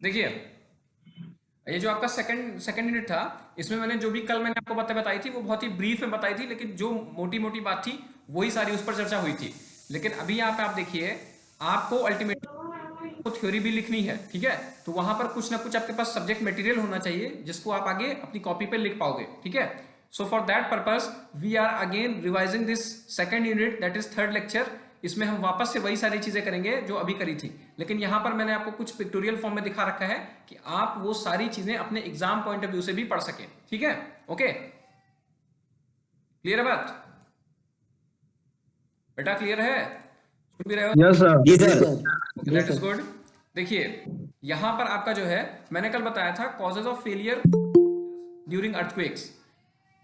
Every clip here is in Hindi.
देखिए, ये जो आपका सेकंड सेकंड यूनिट था, इसमें मैंने जो भी कल मैंने आपको बातें बताई थी वो बहुत ही ब्रीफ में बताई थी, लेकिन जो मोटी मोटी बात थी वही सारी उस पर चर्चा हुई थी। लेकिन अभी यहाँ पे आप देखिए, आपको अल्टीमेटली तो थ्योरी भी लिखनी है, ठीक है। तो वहां पर कुछ ना कुछ आपके पास सब्जेक्ट मटेरियल होना चाहिए जिसको आप आगे अपनी कॉपी पे लिख पाओगे, ठीक है। So for that purpose we are again revising this second unit, that is third lecture. इसमें हम वापस से वही सारी चीजें करेंगे जो अभी करी थी, लेकिन यहां पर मैंने आपको कुछ पिक्टोरियल फॉर्म में दिखा रखा है कि आप वो सारी चीजें अपने एग्जाम पॉइंट ऑफ व्यू से भी पढ़ सके, ठीक है। ओके, क्लियर है बात बेटा? क्लियर है? सुन भी रहे हो? Yes sir. जी sir. Okay, that is good. देखिए, यहां पर आपका जो है, मैंने कल बताया था causes of failure during earthquakes.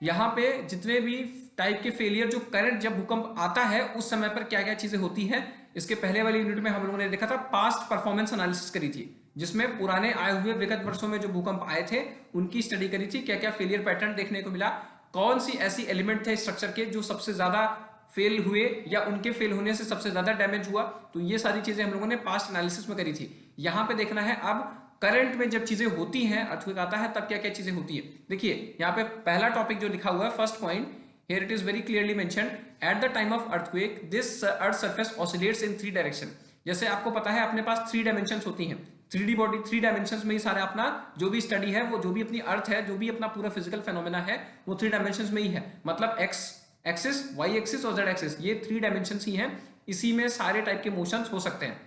यहाँ पे जितने भी टाइप के फेलियर जो करंट जब भूकंप आता है उस समय पर क्या क्या चीजें होती हैं, इसके पहले वाली यूनिट में हम लोगों ने देखा था, पास्ट परफॉर्मेंस एनालिसिस करी थी, जिसमें पुराने आए हुए विगत वर्षों में जो भूकंप आए थे उनकी स्टडी करी थी, क्या क्या फेलियर पैटर्न देखने को मिला, कौन सी ऐसी एलिमेंट थे स्ट्रक्चर के जो सबसे ज्यादा फेल हुए या उनके फेल होने से सबसे ज्यादा डैमेज हुआ। तो ये सारी चीजें हम लोगों ने पास्ट एनालिसिस में करी थी। यहां पे देखना है अब करंट में जब चीजें होती हैं, अर्थक्वेक आता है, तब क्या क्या चीजें होती है। देखिए यहाँ पे पहला टॉपिक जो लिखा हुआ है, first point, here it is very clearly mentioned, at the time of earthquake this earth surface oscillates in 3 direction. जैसे आपको पता है अपने पास 3 डायमेंशंस होती हैं, 3D बॉडी, 3 डायमेंशंस में ही सारा अपना जो भी स्टडी है, वो जो भी अपनी अर्थ है, जो भी अपना पूरा फिजिकल फेनोमेना है, वो 3 डायमेंशंस में ही है। मतलब एक्स एक्सिस, वाई एक्सिस और जेड एक्सिस, ये 3 डायमेंशंस ही हैं। इसी में सारे टाइप के मोशंस हो सकते हैं।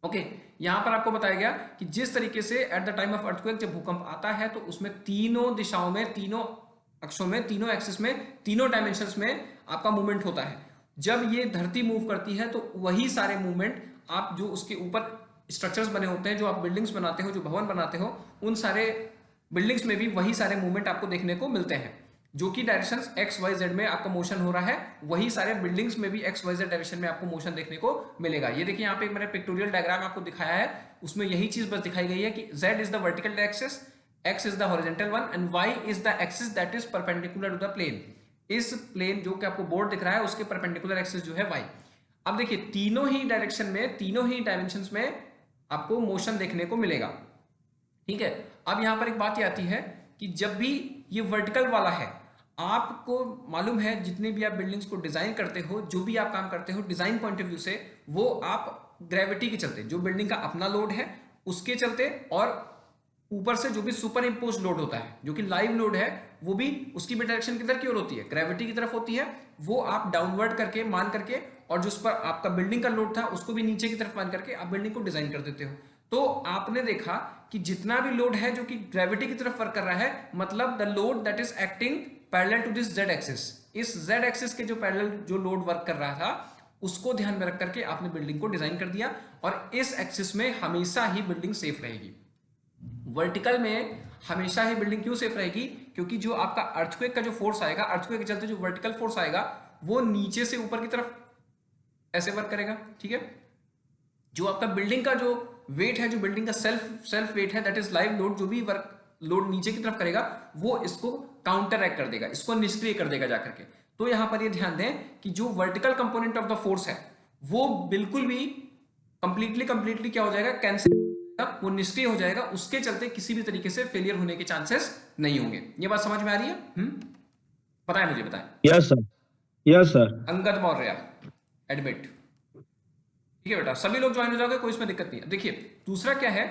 ओके, यहां पर आपको बताया गया कि जिस तरीके से at the time of earthquake जब भूकंप आता है तो उसमें तीनों दिशाओं में, तीनों अक्षों में, तीनों एक्सिस में, तीनों डायमेंशंस में आपका मूवमेंट होता है। जब ये धरती मूव करती है तो वही सारे मूवमेंट आप जो उसके ऊपर स्ट्रक्चर्स बने होते हैं, जो आप बिल्डिंग्स बनाते हो, जो भवन बनाते हो, उन सारे बिल्डिंग्स में भी वही सारे मूवमेंट आपको देखने को मिलते हैं। जो कि डायरेक्शन एक्स वाई जेड में आपका मोशन हो रहा है, वही सारे बिल्डिंग्स में भी एक्स वाई जेड डायरेक्शन में आपको मोशन देखने को मिलेगा। ये देखिए यहाँ पे मैंने पिक्टोरियल डायग्राम आपको दिखाया है, उसमें यही चीज बस दिखाई गई है कि Z is the vertical axis, X is the horizontal one and Y is the axis that is perpendicular to the plane. इस प्लेन जो कि आपको बोर्ड दिख रहा है उसके परपेंडिकुलर एक्सिस जो है वाई। अब देखिए तीनों ही डायरेक्शन में, तीनों ही डायमेंशन में आपको मोशन देखने को मिलेगा, ठीक है। अब यहां पर एक बात ये आती है कि जब भी ये वर्टिकल वाला है, आपको मालूम है जितने भी आप बिल्डिंग्स को डिजाइन करते हो, जो भी आप काम करते हो डिजाइन पॉइंट ऑफ व्यू से, वो आप ग्रेविटी के चलते, जो बिल्डिंग का अपना लोड है उसके चलते, और ऊपर से जो भी सुपर इम्पोज लोड होता है, जो कि लाइव लोड है, वो भी उसकी भी डायरेक्शन किधर की ओर होती है, ग्रेविटी की तरफ होती है। वो आप डाउनवर्ड करके मान करके, और जो उस पर आपका बिल्डिंग का लोड था उसको भी नीचे की तरफ मान करके आप बिल्डिंग को डिजाइन कर देते हो। तो आपने देखा कि जितना भी लोड है जो कि ग्रेविटी की तरफ वर्क कर रहा है, मतलब the load that is acting parallel to this Z axis, इस जेड एक्सिस के जो पैरेलल जो लोड वर्क कर रहा था उसको ध्यान में रख करके आपने बिल्डिंग को डिजाइन कर दिया, और इस एक्सिस में हमेशा ही बिल्डिंग सेफ रहेगी। वर्टिकल में हमेशा ही बिल्डिंग क्यों सेफ रहेगी? क्योंकि जो आपका अर्थक्वेक का जो फोर्स आएगा, अर्थक्वेक के चलते जो वर्टिकल फोर्स आएगा, वो नीचे से ऊपर की तरफ ऐसे वर्क करेगा, ठीक है। जो आपका बिल्डिंग का जो वेट है, जो बिल्डिंग का सेल्फ वेट है, दैट इज लाइव लोड, जो भी वर्क लोड नीचे की तरफ करेगा वो इसको काउंटर एक्ट कर देगा, इसको निष्क्रिय कर देगा जाकर के। तो यहां पर ये ध्यान दें कि जो vertical component of the force है वो बिल्कुल भी कंप्लीटली क्या हो जाएगा, कैंसिल, वो निष्क्रिय हो जाएगा। उसके चलते किसी भी तरीके से फेलियर होने के चांसेस नहीं होंगे। ये बात समझ में आ रही है? बताएं मुझे, बताएं। Yes sir, yes sir. Angad Maurya admit, ठीक है बेटा, सभी लोग ज्वाइन हो जाओगे, कोई इसमें दिक्कत नहीं है। देखिए दूसरा क्या है,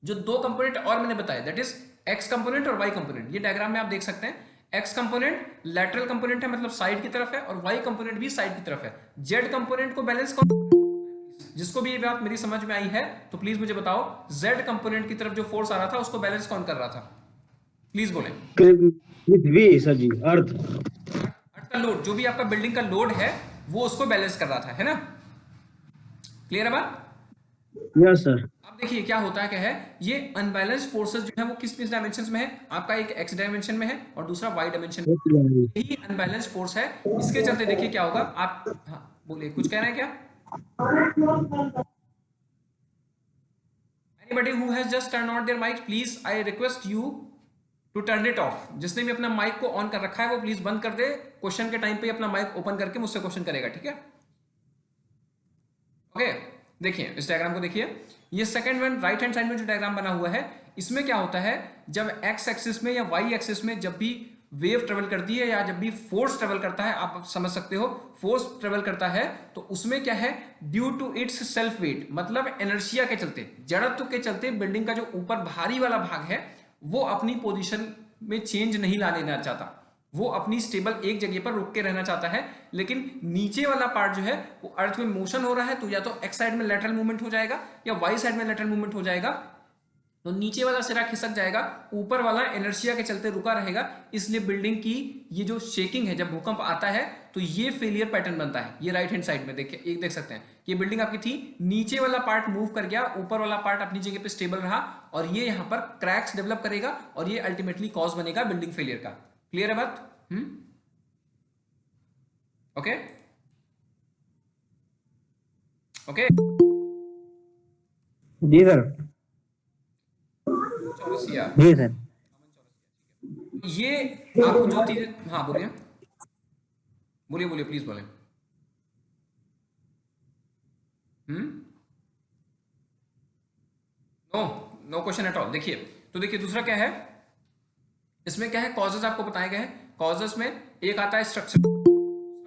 जो 2 कंपोनेंट और मैंने बताया, दैट इज एक्स कंपोनेंट और वाई कंपोनेंट। ये डायग्राम में आप देख सकते हैं, एक्स कंपोनेंट लैटरल कंपोनेंट है, मतलब साइड की तरफ है, और वाई कंपोनेंट भी साइड की तरफ है। जेड कंपोनेंट को बैलेंस कौन, जिसको भी ये बात मेरी समझ में आई है तो प्लीज मुझे बताओ, जेड कंपोनेंट की तरफ जो फोर्स आ रहा था उसको बैलेंस कौन कर रहा था? प्लीज बोले। पृथ्वी सर जी, अर्थ। अर्थ का लोड, जो भी आपका बिल्डिंग का लोड है वो उसको बैलेंस कर रहा था, है ना? क्लियर है बात? Yes sir. अब देखिए क्या होता है, क्या है, ये अनबैलेंस्ड फोर्सेस जो है वो किस किस डायमेंशन में है? आपका एक एक्स डायमेंशन में है और दूसरा वाई डायमेंशन में। यही अनबैलेंस्ड फोर्स है, इसके चलते देखिए क्या होगा। आप हाँ बोलिए, कुछ कह रहे हैं क्या? Anybody who has just turned on their mic, please I request you to turn it off. जिसने भी अपना माइक को ऑन कर रखा है वो प्लीज बंद कर दे। क्वेश्चन के टाइम पे अपना माइक ओपन करके मुझसे क्वेश्चन करेगा, ठीक है? ओके, देखिए इस डायग्राम को देखिए, ये second one right hand side में जो डायग्राम बना हुआ है, इसमें क्या होता है, जब एक्स एक्सिस में या वाई एक्सिस में जब भी वेव ट्रेवल करती है या जब भी फोर्स ट्रेवल करता है, आप समझ सकते हो, फोर्स ट्रेवल करता है तो उसमें क्या है, due to its self weight, मतलब इनर्शिया के चलते, जड़त्व के चलते बिल्डिंग का जो ऊपर भारी वाला भाग है वो अपनी पोजीशन में चेंज नहीं लाने देना चाहता, वो अपनी स्टेबल एक जगह पर रुक के रहना चाहता है। लेकिन नीचे वाला पार्ट जो है वो अर्थ में मोशन हो रहा है, तो या तो एक्स साइड में लेटरल मूवमेंट हो जाएगा या वाई साइड में लेटरल मूवमेंट हो जाएगा, तो नीचे वाला सिरा खिसक जाएगा, ऊपर वाला इनर्शिया के चलते रुका रहेगा। इसलिए बिल्डिंग की ये जो शेकिंग है, जब भूकंप आता है तो ये फेलियर पैटर्न बनता है। ये राइट हैंड साइड में देखिए, एक देख सकते हैं कि बिल्डिंग आपकी थी, नीचे वाला पार्ट मूव कर गया, ऊपर वाला पार्ट अपनी जगह पे स्टेबल रहा और ये यहाँ पर क्रैक्स डेवलप करेगा और ये अल्टीमेटली कॉज बनेगा बिल्डिंग फेलियर का। क्लियर है बात? Okay okay. जी सर। चौरसिया, जी सर। ये आपको जो चीजें, हाँ बोलिए बोलिए बोलिए प्लीज बोले। No no question at all. देखिए तो देखिए दूसरा क्या है, इसमें क्या है, कॉजेज आपको बताए गए हैं। कॉजेज में एक आता है स्ट्रक्चर,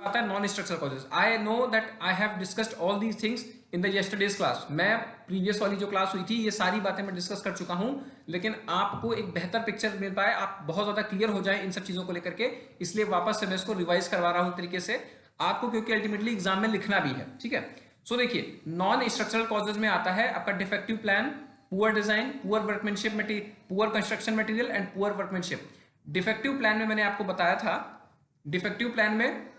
आता है non structural causes. I know that I have discussed all these things in the yesterday's class. मैं प्रीवियस वाली जो क्लास हुई थी ये सारी बातें मैं डिस्कस कर चुका हूं, लेकिन आपको एक बेहतर पिक्चर मिल पाए, आप बहुत ज्यादा क्लियर हो जाए इन सब चीजों को लेकर के, इसलिए वापस से मैं इसको रिवाइज करवा रहा हूं तरीके से आपको, क्योंकि अल्टीमेटली एग्जाम में लिखना भी है। ठीक है, सो देखिए नॉन स्ट्रक्चरल कॉजेज में आता है आपका defective plan, poor design, poor workmanship, poor construction material and poor workmanship. Defective plan में मैंने आपको बताया था, डिफेक्टिव प्लान में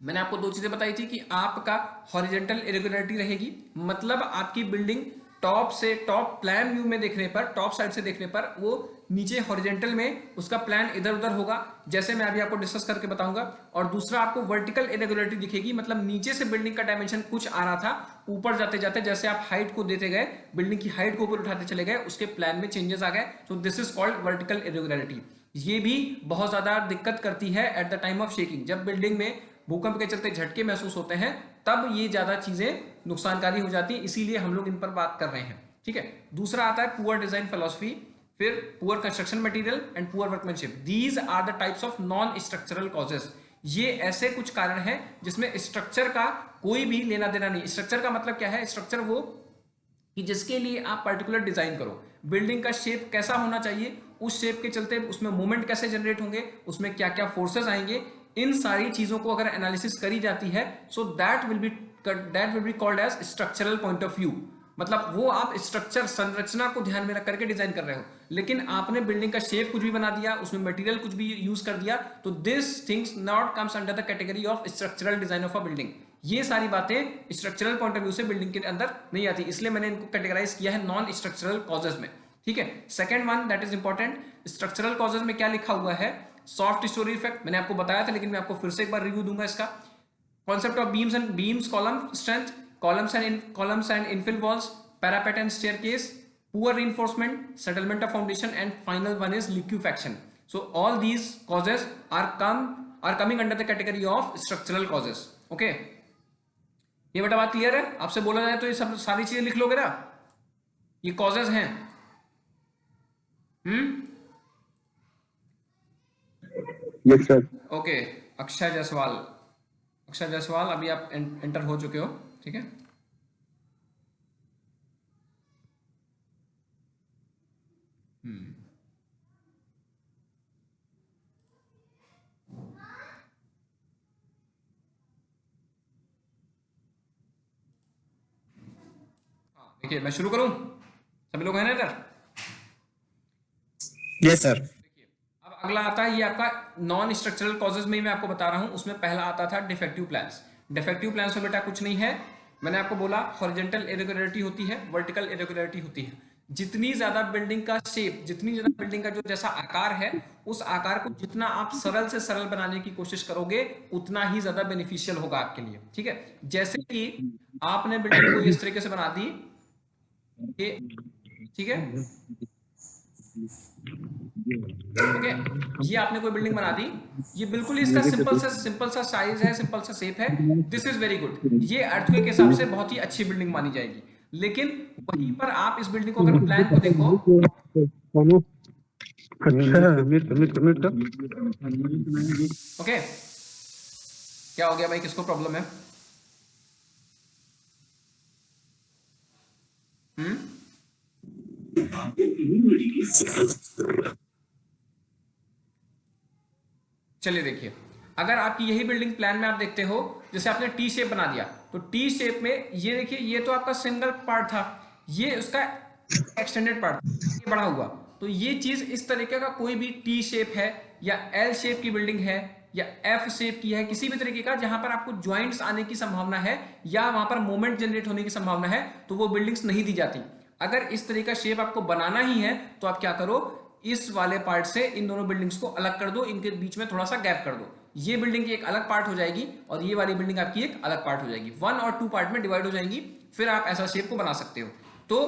मैंने आपको दो चीजें बताई थी कि आपका हॉरिजॉन्टल इरेगुलरिटी रहेगी, मतलब आपकी बिल्डिंग टॉप से, टॉप प्लान व्यू में देखने पर, टॉप साइड से देखने पर वो नीचे हॉरिजॉन्टल में उसका प्लान इधर उधर होगा, जैसे मैं अभी आपको डिस्कस करके बताऊंगा। और दूसरा आपको वर्टिकल इरेगुलरिटी दिखेगी, मतलब नीचे से बिल्डिंग का डायमेंशन कुछ आ रहा था, ऊपर जाते जाते जैसे आप हाइट को देते गए, बिल्डिंग की हाइट को ऊपर उठाते चले गए, उसके प्लान में चेंजेस आ गए, तो this is called vertical irregularity. ये भी बहुत ज्यादा दिक्कत करती है at the time of shaking. जब बिल्डिंग में भूकंप के चलते झटके महसूस होते हैं तब ये ज्यादा चीजें नुकसानकारी हो जाती है, इसीलिए हम लोग इन पर बात कर रहे हैं। ठीक है, दूसरा आता है पुअर डिजाइन फिलॉसफी, फिर poor construction material and poor workmanship. These are the types of non structural causes. ये ऐसे कुछ कारण हैं जिसमें स्ट्रक्चर का कोई भी लेना देना नहीं। स्ट्रक्चर का मतलब क्या है, स्ट्रक्चर वो कि जिसके लिए आप पर्टिकुलर डिजाइन करो, बिल्डिंग का शेप कैसा होना चाहिए, उस शेप के चलते उसमें मूवमेंट कैसे जनरेट होंगे, उसमें क्या क्या फोर्सेस आएंगे, इन सारी चीजों को अगर एनालिसिस करी जाती है, so that will be called as structural point of view. मतलब वो आप स्ट्रक्चर, संरचना को ध्यान में रख करके डिजाइन कर रहे हो, लेकिन आपने बिल्डिंग का शेप कुछ भी बना दिया, उसमें मटेरियल कुछ भी यूज कर दिया, तो this things not comes under the category of structural design of a building. ये सारी बातें स्ट्रक्चरल पॉइंट ऑफ व्यू से बिल्डिंग के अंदर नहीं आती, इसलिए मैंने इनको कैटेगराइज किया है नॉन स्ट्रक्चरल कॉजेज में। ठीक है, second one that is important, structural causes में क्या लिखा हुआ है, सॉफ्ट स्टोरी इफेक्ट मैंने आपको बताया था, लेकिन मैं आपको फिर से एक बार रिव्यू दूंगा इसका। Concept of beams column strength, columns and infill walls, parapet and staircase, poor reinforcement, settlement of foundation, and final one is liquefaction. So all these causes are coming under the category of structural causes. Okay, ये बेटा बात क्लियर है? आपसे बोला जाए तो ये सब सारी चीजें लिख लोगे ना, ये कॉजेज हैं। Yes sir. Okay, Akshay Jaiswal अभी आप एंटर हो चुके हो। ठीक है, देखिए मैं शुरू करूं, सभी लोग हैं ना इधर? Yes sir. देखिए अब अगला आता है, ये आपका नॉन स्ट्रक्चरल कॉजेज में ही मैं आपको बता रहा हूं, उसमें पहला आता था डिफेक्टिव प्लान्स। डिफेक्टिव प्लान्स में बेटा कुछ नहीं है, मैंने आपको बोला हॉरिजॉन्टल इरेगुलरिटी होती है, वर्टिकल इरेगुलरिटी होती है। जितनी ज्यादा बिल्डिंग का शेप, जितनी ज्यादा बिल्डिंग का जो जैसा आकार है, उस आकार को जितना आप सरल से सरल बनाने की कोशिश करोगे उतना ही ज्यादा बेनिफिशियल होगा आपके लिए। ठीक है, जैसे कि आपने बिल्डिंग को इस तरीके से बना दी, ठीक है, ओके, ये आपने कोई बिल्डिंग बना दी, ये बिल्कुल ही इसका सिंपल सा साइज है, सिंपल सा शेप है, दिस इज वेरी गुड, ये अर्थक्वेक के हिसाब से बहुत ही अच्छी बिल्डिंग मानी जाएगी। लेकिन वहीं पर आप इस बिल्डिंग को अगर प्लान को देखो, ओके, क्या हो गया भाई, किसको प्रॉब्लम है? चलिए देखिए, अगर आपकी यही बिल्डिंग प्लान में आप देखते हो, जैसे आपने टी शेप बना दिया, तो टी शेप में ये देखिए, ये तो आपका सिंगल पार्ट था, ये उसका एक्सटेंडेड पार्ट, ये बड़ा हुआ, तो ये चीज इस तरीके का कोई भी टी शेप है या एल शेप की बिल्डिंग है या एफ शेप की है, किसी भी तरीके का जहां पर आपको ज्वाइंट्स आने की संभावना है या वहां पर मोमेंट जनरेट होने की संभावना है, तो वो बिल्डिंग्स नहीं दी जाती। अगर इस तरह का शेप आपको बनाना ही है तो आप क्या करो, इस वाले पार्ट से इन दोनों बिल्डिंग्स को अलग कर दो, इनके बीच में थोड़ा सा गैप कर दो, ये बिल्डिंग की एक अलग पार्ट हो जाएगी और ये वाली बिल्डिंग आपकी एक अलग पार्ट हो जाएगी, 1 और 2 पार्ट में डिवाइड हो जाएंगी, फिर आप ऐसा शेप को बना सकते हो। तो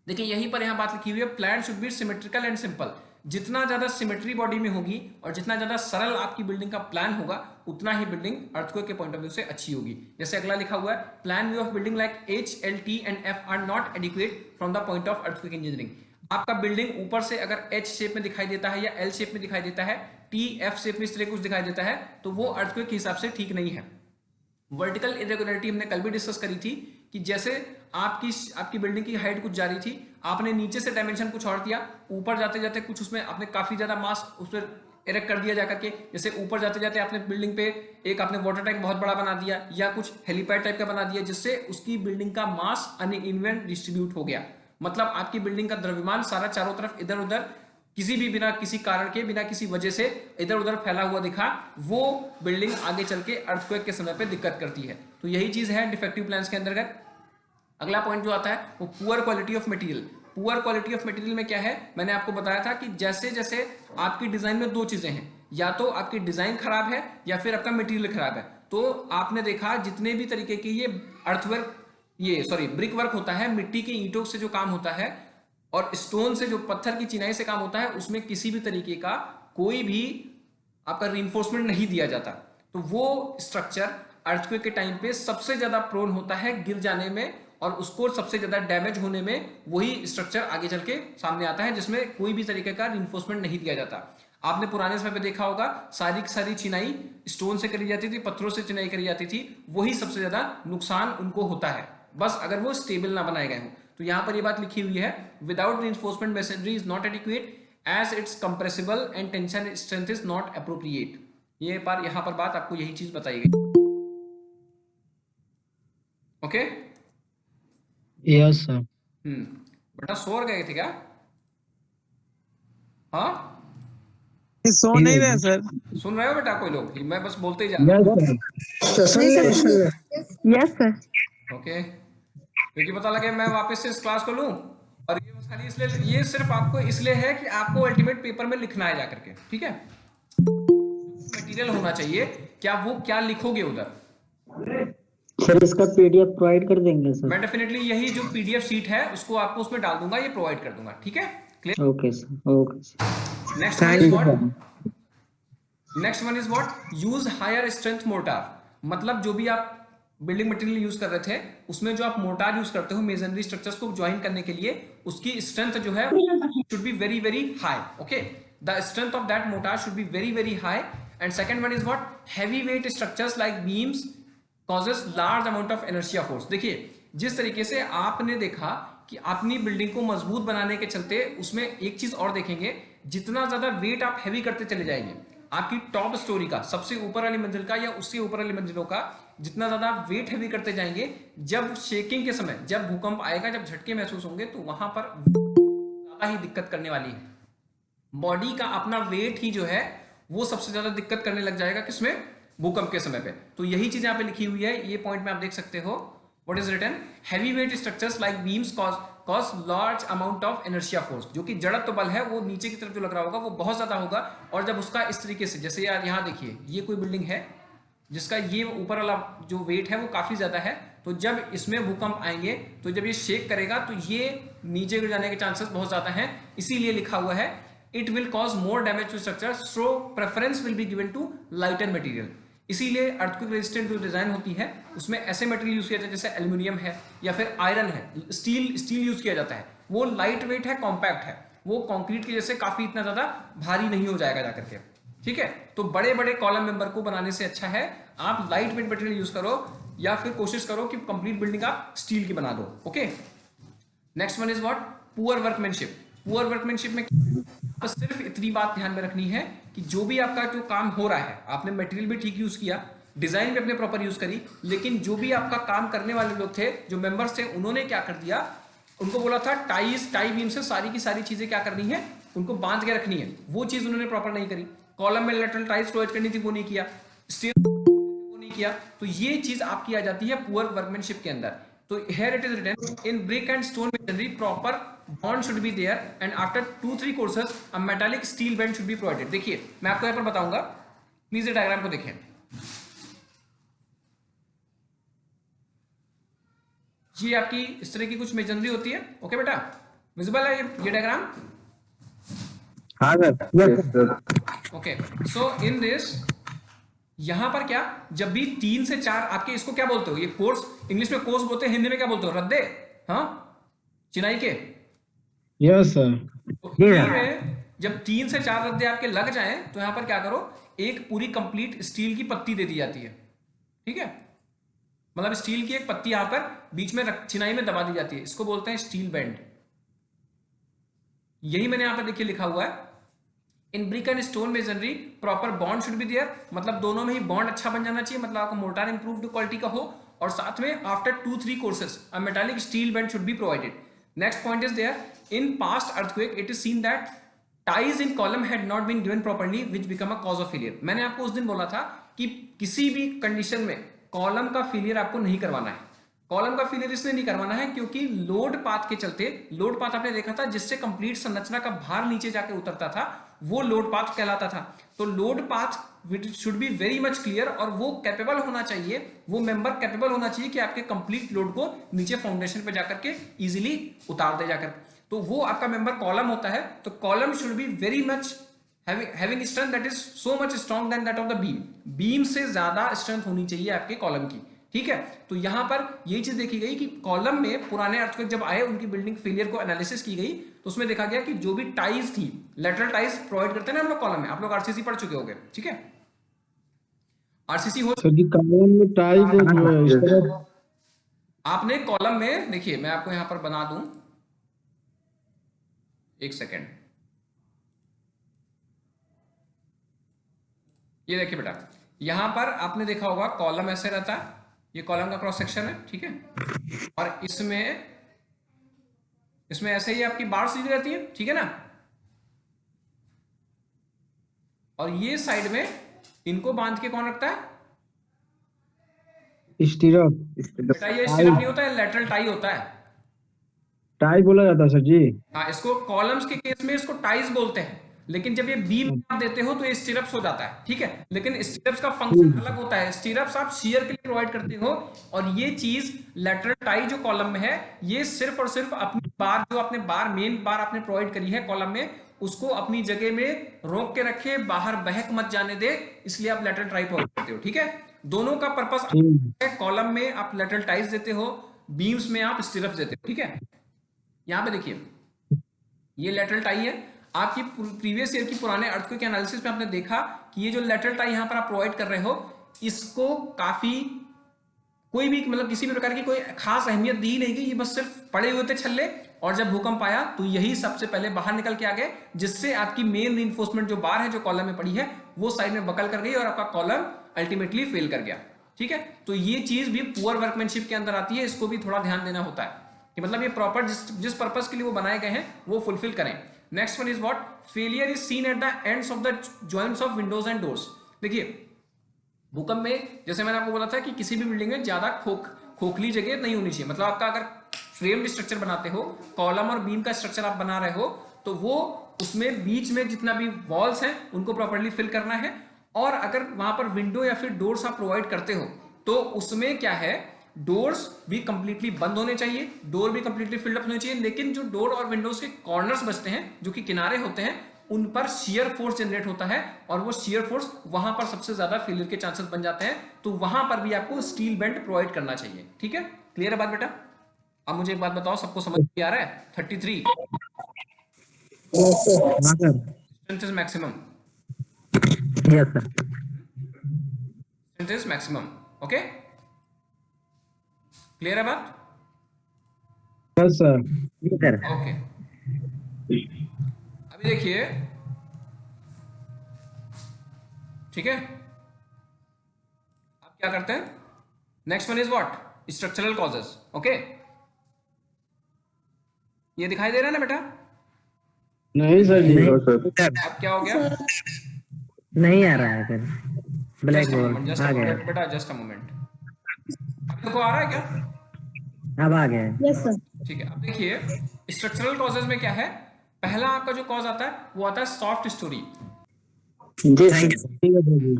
देखिए यहीं पर यहां बात लिखी हुई है, plan should be symmetrical and simple, जितना ज्यादा सिमेट्री बॉडी में होगी और जितना ज्यादा सरल आपकी बिल्डिंग का प्लान होगा, उतना ही बिल्डिंग अर्थक्वेक के पॉइंट ऑफ व्यू से अच्छी होगी। जैसे अगला लिखा हुआ है, plan view of building like H L T and F R not adequate from the point of earthquake engineering. आपका बिल्डिंग ऊपर से अगर एच शेप में दिखाई देता है या एल शेप में दिखाई देता है, टी एफ शेप में इस तरह कुछ दिखाई देता है, तो वो अर्थक्वेक के हिसाब से ठीक नहीं है। वर्टिकल इरेगुलरिटी हमने कल भी डिस्कस करी थी कि जैसे आपकी बिल्डिंग की हाइट कुछ जा रही थी, आपने नीचे से डायमेंशन कुछ और दिया, ऊपर जाते जाते कुछ उसमें आपने काफी ज्यादा मास उस पर इरेक्ट कर दिया जाकर के, जैसे ऊपर जाते जाते आपने बिल्डिंग पे एक आपने वाटर टैंक बहुत बड़ा बना दिया या कुछ हेलीपैड टाइप का बना दिया, जिससे उसकी बिल्डिंग का मास अनइवन डिस्ट्रीब्यूट हो गया, मतलब आपकी बिल्डिंग का द्रव्यमान सारा चारों तरफ इधर उधर किसी भी बिना किसी कारण के, बिना किसी वजह से इधर उधर फैला हुआ दिखा, वो बिल्डिंग आगे चल के अर्थक्वेक के समय पे दिक्कत करती है। तो यही चीज है डिफेक्टिव प्लान्स के अंतर्गत। अगला पॉइंट जो आता है वो poor quality of material. Poor quality of material में क्या है, मैंने आपको बताया था कि जैसे जैसे आपकी डिजाइन में दो चीजें हैं, या तो आपकी डिजाइन खराब है या फिर आपका मटेरियल खराब है। तो आपने देखा जितने भी तरीके की ये ब्रिक वर्क होता है, मिट्टी की ईंटों से जो काम होता है और स्टोन से जो पत्थर की चिनाई से काम होता है, उसमें किसी भी तरीके का कोई भी आपका रीइंफोर्समेंट नहीं दिया जाता, तो वो स्ट्रक्चर अर्थक्वेक के टाइम पे सबसे ज्यादा प्रोन होता है गिर जाने में, और उसको सबसे ज्यादा डैमेज होने में वही स्ट्रक्चर आगे चल के सामने आता है जिसमें कोई भी तरीके का रीइंफोर्समेंट नहीं दिया जाता। आपने पुराने समय पे देखा होगा, सारी की सारी चिनाई स्टोन से करी जाती थी, पत्थरों से चिनाई करी जाती थी, वही सबसे ज्यादा नुकसान उनको होता है, बस अगर वो स्टेबल ना बनाए गए हों। तो यहां पर ये बात लिखी हुई है, without reinforcement masonry is not adequate as it's compressible and tension strength is not appropriate. ये पर यहां पर बात आपको यही चीज बताई गई। Okay, yes sir. बेटा सो गए थे क्या? हाँ, सो नहीं रहे सर। सुन रहे हो बेटा कोई लोग? मैं बस बोलते ही जा रहा हूँ। Yes sir. ओके, क्योंकि पता लगे मैं वापस से इस क्लास को लूं, और ये बस खाली इसलिए, ये सिर्फ आपको इसलिए है कि आपको अल्टीमेट पेपर में लिखना है जाकर के, ठीक है? मटेरियल होना चाहिए, क्या वो क्या लिखोगे उधर। सर इसका पीडीएफ प्रोवाइड कर देंगे सर? मैं डेफिनेटली यही जो पीडीएफ शीट है उसको आपको उसमें डाल दूंगा, ये प्रोवाइड कर दूंगा, ठीक है? Clear? Okay sir, okay sir. Next one is what, use higher strength mortar. मतलब जो भी आप बिल्डिंग मटेरियल यूज कर रहे थे, उसमें जो आप मोर्टार यूज करते हो मेसनरी स्ट्रक्चर्स को ज्वाइन करने के लिए, उसकी स्ट्रेंथ जो है should be very very high. Okay, the strength of that mortar should be very very high. And second one is what, heavy weight structures like beams causes large amount of inertia force. देखिए जिस तरीके से आपने देखा कि अपनी बिल्डिंग को मजबूत बनाने के चलते, उसमें एक चीज और देखेंगे, जितना ज्यादा वेट आप हैवी करते चले जाएंगे, आपकी टॉप स्टोरी का, सबसे ऊपर वाली मंजिल का या उससे ऊपर वाली मंजिलों का जितना ज्यादा वेट हैवी करते जाएंगे, जब शेकिंग के समय, जब भूकंप आएगा, जब झटके महसूस होंगे, तो वहां पर ज्यादा ही दिक्कत करने वाली है। बॉडी का अपना वेट ही जो है वो सबसे ज्यादा दिक्कत करने लग जाएगा, किसमें? भूकंप के समय पे। तो यही चीज यहाँ पे लिखी हुई है, ये पॉइंट में आप देख सकते हो, what is written, heavy weight structures like beams cause large amount of inertia force. जो कि जड़त्व बल है वो नीचे की तरफ जो लग रहा होगा वो बहुत ज्यादा होगा, और जब उसका इस तरीके से, जैसे यार यहाँ देखिए, ये कोई बिल्डिंग है, जिसका ये ऊपर वाला जो वेट है वो काफी ज्यादा है, तो जब इसमें भूकंप आएंगे तो जब ये शेक करेगा तो ये नीचे गिर जाने के चांसेस बहुत ज्यादा हैं। इसीलिए लिखा हुआ है it will cause more damage to structure, so preference will be given to lighter material. इसीलिए अर्थक्वेक रेजिस्टेंट जो डिजाइन होती है उसमें ऐसे मटेरियल यूज किया जाता है जैसे एल्यूमिनियम है या फिर आयरन है, स्टील यूज किया जाता है। वो लाइट वेट है, कॉम्पैक्ट है, वो कंक्रीट के जैसे काफी इतना ज्यादा भारी नहीं हो जाएगा जाकर के, ठीक है। तो बड़े बड़े कॉलम मेंबर को बनाने से अच्छा है आप लाइट वेट मटेरियल यूज करो या फिर कोशिश करो कि कंप्लीट बिल्डिंग आप स्टील की बना दो। Okay, next one is what, poor workmanship. Poor workmanship में तो सिर्फ इतनी बात ध्यान में रखनी है कि जो भी आपका जो काम हो रहा है, आपने मटेरियल भी ठीक यूज किया, डिजाइन भी अपने प्रॉपर यूज करी, लेकिन जो भी आपका काम करने वाले लोग थे, जो मेंबर्स थे, उन्होंने क्या कर दिया, उनको बोला था टाई बीम से सारी की सारी चीजें क्या करनी है, उनको बांध के रखनी है, वो चीज उन्होंने प्रॉपर नहीं करी। कॉलम में लेटरल टाइज प्रोवाइड करनी थी, वो नहीं किया, स्टील वो नहीं किया, तो ये चीज आपकी आ जाती है पुअर वर्कमैनशिप के अंदर। तो here it is written in brick and stone masonry proper bond should be there and after 2-3 courses a metallic steel band should be provided। देखिए मैं आपको यहाँ पर बताऊंगा, प्लीज ये डायग्राम को देखें। ये आपकी इस तरह की कुछ मेजनरी होती है। ओके बेटा, विजिबल है ये डायग्राम? हाँ sir. Okay, so in this यहां पर क्या, जब भी 3 से 4 आपके, इसको क्या बोलते हो, ये कोर्स इंग्लिश में कोर्स बोलते हैं, हिंदी में क्या बोलते हो, रद्दे, हाँ चिनाई के। Yes sir. में जब 3 से 4 रद्दे आपके लग जाएं तो यहां पर क्या करो, एक पूरी कंप्लीट स्टील की पत्ती दे दी जाती है, ठीक है, मतलब स्टील की एक पत्ती यहां पर बीच में चिनाई में दबा दी जाती है, इसको बोलते हैं स्टील बैंड। यही मैंने यहां पर देखिए लिखा हुआ है, in brick and stone masonry proper bond should be there, मतलब दोनों में ही बॉन्ड अच्छा बन जाना चाहिए, मतलब आपका मोर्टार इंप्रूव्ड क्वालिटी का हो, और साथ में after 2-3 courses a metallic steel band should be provided. Next point is there, in past earthquake it is seen that ties in column had not been given properly which become a cause of failure। मैंने आपको उस दिन बोला था कि किसी भी कंडीशन में कॉलम का फेलियर आपको नहीं करवाना है। कॉलम का फेलियर इसलिए नहीं करवाना है क्योंकि लोड पाथ के चलते, लोड पाथ आपने देखा था जिससे कंप्लीट संरचना का भार नीचे जाके उतरता था, वो लोड पाथ कहलाता था। तो load path should be very much clear, और वो कैपेबल होना चाहिए, वो मेंबर कैपेबल होना चाहिए कि आपके कंप्लीट लोड को नीचे फाउंडेशन पे जाकर के इजीली उतार दे जाकर। तो वो आपका मेंबर कॉलम होता है, तो column should be very much having strength that is so much strong than that of the beam. Beam से ज्यादा स्ट्रेंथ होनी चाहिए आपके कॉलम की, ठीक है। तो यहां पर यही चीज देखी गई कि कॉलम में पुराने अर्थक्वेक जब आए, उनकी बिल्डिंग फेलियर को एनालिसिस की गई, तो उसमें देखा गया कि जो भी टाइज थी, लेटरल टाइज प्रोवाइड करते हैं ना हम लोग कॉलम में, आप लोग आरसीसी पढ़ चुके होंगे, ठीक है, आरसीसी हो सर जी कॉलम में टाई जो इस तरह आपने कॉलम में, देखिए मैं आपको यहां पर बना दूं, एक सेकेंड, ये देखिए बेटा, यहां पर आपने देखा होगा कॉलम ऐसे रहता है, ये कॉलम का क्रॉस सेक्शन है, ठीक है, और इसमें ऐसे ही आपकी बार सीधी रहती है, ठीक है ना, और ये साइड में इनको बांध के कौन रखता है, स्टीरअप। बेटा ये स्टिरअप नहीं होता है, लेटरल टाई होता है, टाई बोला जाता है सर जी। हाँ, इसको कॉलम्स के केस में इसको टाइज बोलते हैं, लेकिन जब ये बीम आप देते हो तो ये स्टिरअप्स हो जाता है, ठीक है, लेकिन स्टिरअप्स का फंक्शन अलग होता है। स्टिरअप्स आप शियर के लिए प्रोवाइड करते हो, और ये चीज लेटरल टाई जो कॉलम में है, ये सिर्फ और सिर्फ अपनी बार, जो आपने बार, मेन बार आपने प्रोवाइड करी है कॉलम में, उसको अपनी जगह में रोक के रखे, बाहर बहक मत जाने दे, इसलिए आप लेटरल टाई प्रोवाइड करते हो, ठीक है। दोनों का पर्पस है, कॉलम में आप लेटरल टाइज देते हो, बीम्स में आप स्टिरअप्स देते हो, ठीक है। यहां पे देखिए ये लेटरल टाई है, आपकी प्रीवियस ईयर की पुराने अर्थक्वेक के एनालिसिस में आपने देखा कि ये जो लेटरल टाई यहां पर आप प्रोवाइड कर रहे हो, इसको काफी कोई भी मतलब किसी भी प्रकार की कोई खास अहमियत दी नहीं गई, ये बस सिर्फ पड़े हुए थे छल्ले, और जब भूकंप आया तो यही सबसे पहले बाहर निकल के आ गए, जिससे आपकी मेन रीइंफोर्समेंट जो बार है, जो कॉलम में पड़ी है, वो साइड में बकल कर गई और आपका कॉलम अल्टीमेटली फेल कर गया, ठीक है। तो ये चीज भी पुअर वर्कमैनशिप के अंदर आती है, इसको भी थोड़ा ध्यान देना होता है कि मतलब ये प्रॉपर जिस पर्पस के लिए वो बनाए गए हैं वो फुलफिल करें। Next one is what, failure is seen at the ends of the joints of Windows and doors. देखिए भूकंप में जैसे मैंने आपको बोला था कि किसी भी बिल्डिंग में ज्यादा खोखली जगह नहीं होनी चाहिए, मतलब आपका अगर फ्रेम्ड स्ट्रक्चर बनाते हो, कॉलम और बीम का स्ट्रक्चर आप बना रहे हो, तो वो उसमें बीच में जितना भी वॉल्स हैं उनको प्रॉपर्ली फिल करना है, और अगर वहां पर विंडो या फिर डोर्स आप प्रोवाइड करते हो तो उसमें क्या है, डोर्स भी कंप्लीटली बंद होने चाहिए, डोर भी कंप्लीटली फिल्ड अप होने चाहिए, लेकिन जो डोर और विंडोज के कॉर्नर्स बचते हैं, जो कि किनारे होते हैं, उन पर शियर फोर्स जनरेट होता है और वो शियर फोर्स वहां पर सबसे ज्यादा फेलियर के चांसेस बन जाते हैं। तो वहां पर भी आपको स्टील बेंट प्रोवाइड करना चाहिए। ठीक है, क्लियर है बात बेटा? अब मुझे एक बात बताओ, सबको समझ में आ रहा है? 33 हाँ sir. Strength is maximum, yes sir. Strength is maximum. Okay, clear है बात? Yes sir. सर ओके, अभी देखिए, ठीक है, आप क्या करते हैं, next one is what, structural causes. Okay, ये दिखाई दे रहा है ना बेटा? नहीं सर जी। सर अब क्या हो गया? नहीं आ रहा है sir, black just a moment, board just a आ गया, मोमेंट बेटा, जस्ट अ मोमेंट। आपको आ रहा है क्या? अब आ गया है। Yes sir. ठीक है, अब देखिए स्ट्रक्चरल कॉजेज में क्या है, पहला आपका जो कॉज आता है वो आता है सॉफ्ट स्टोरी। जी सर। ठीक है सर जी।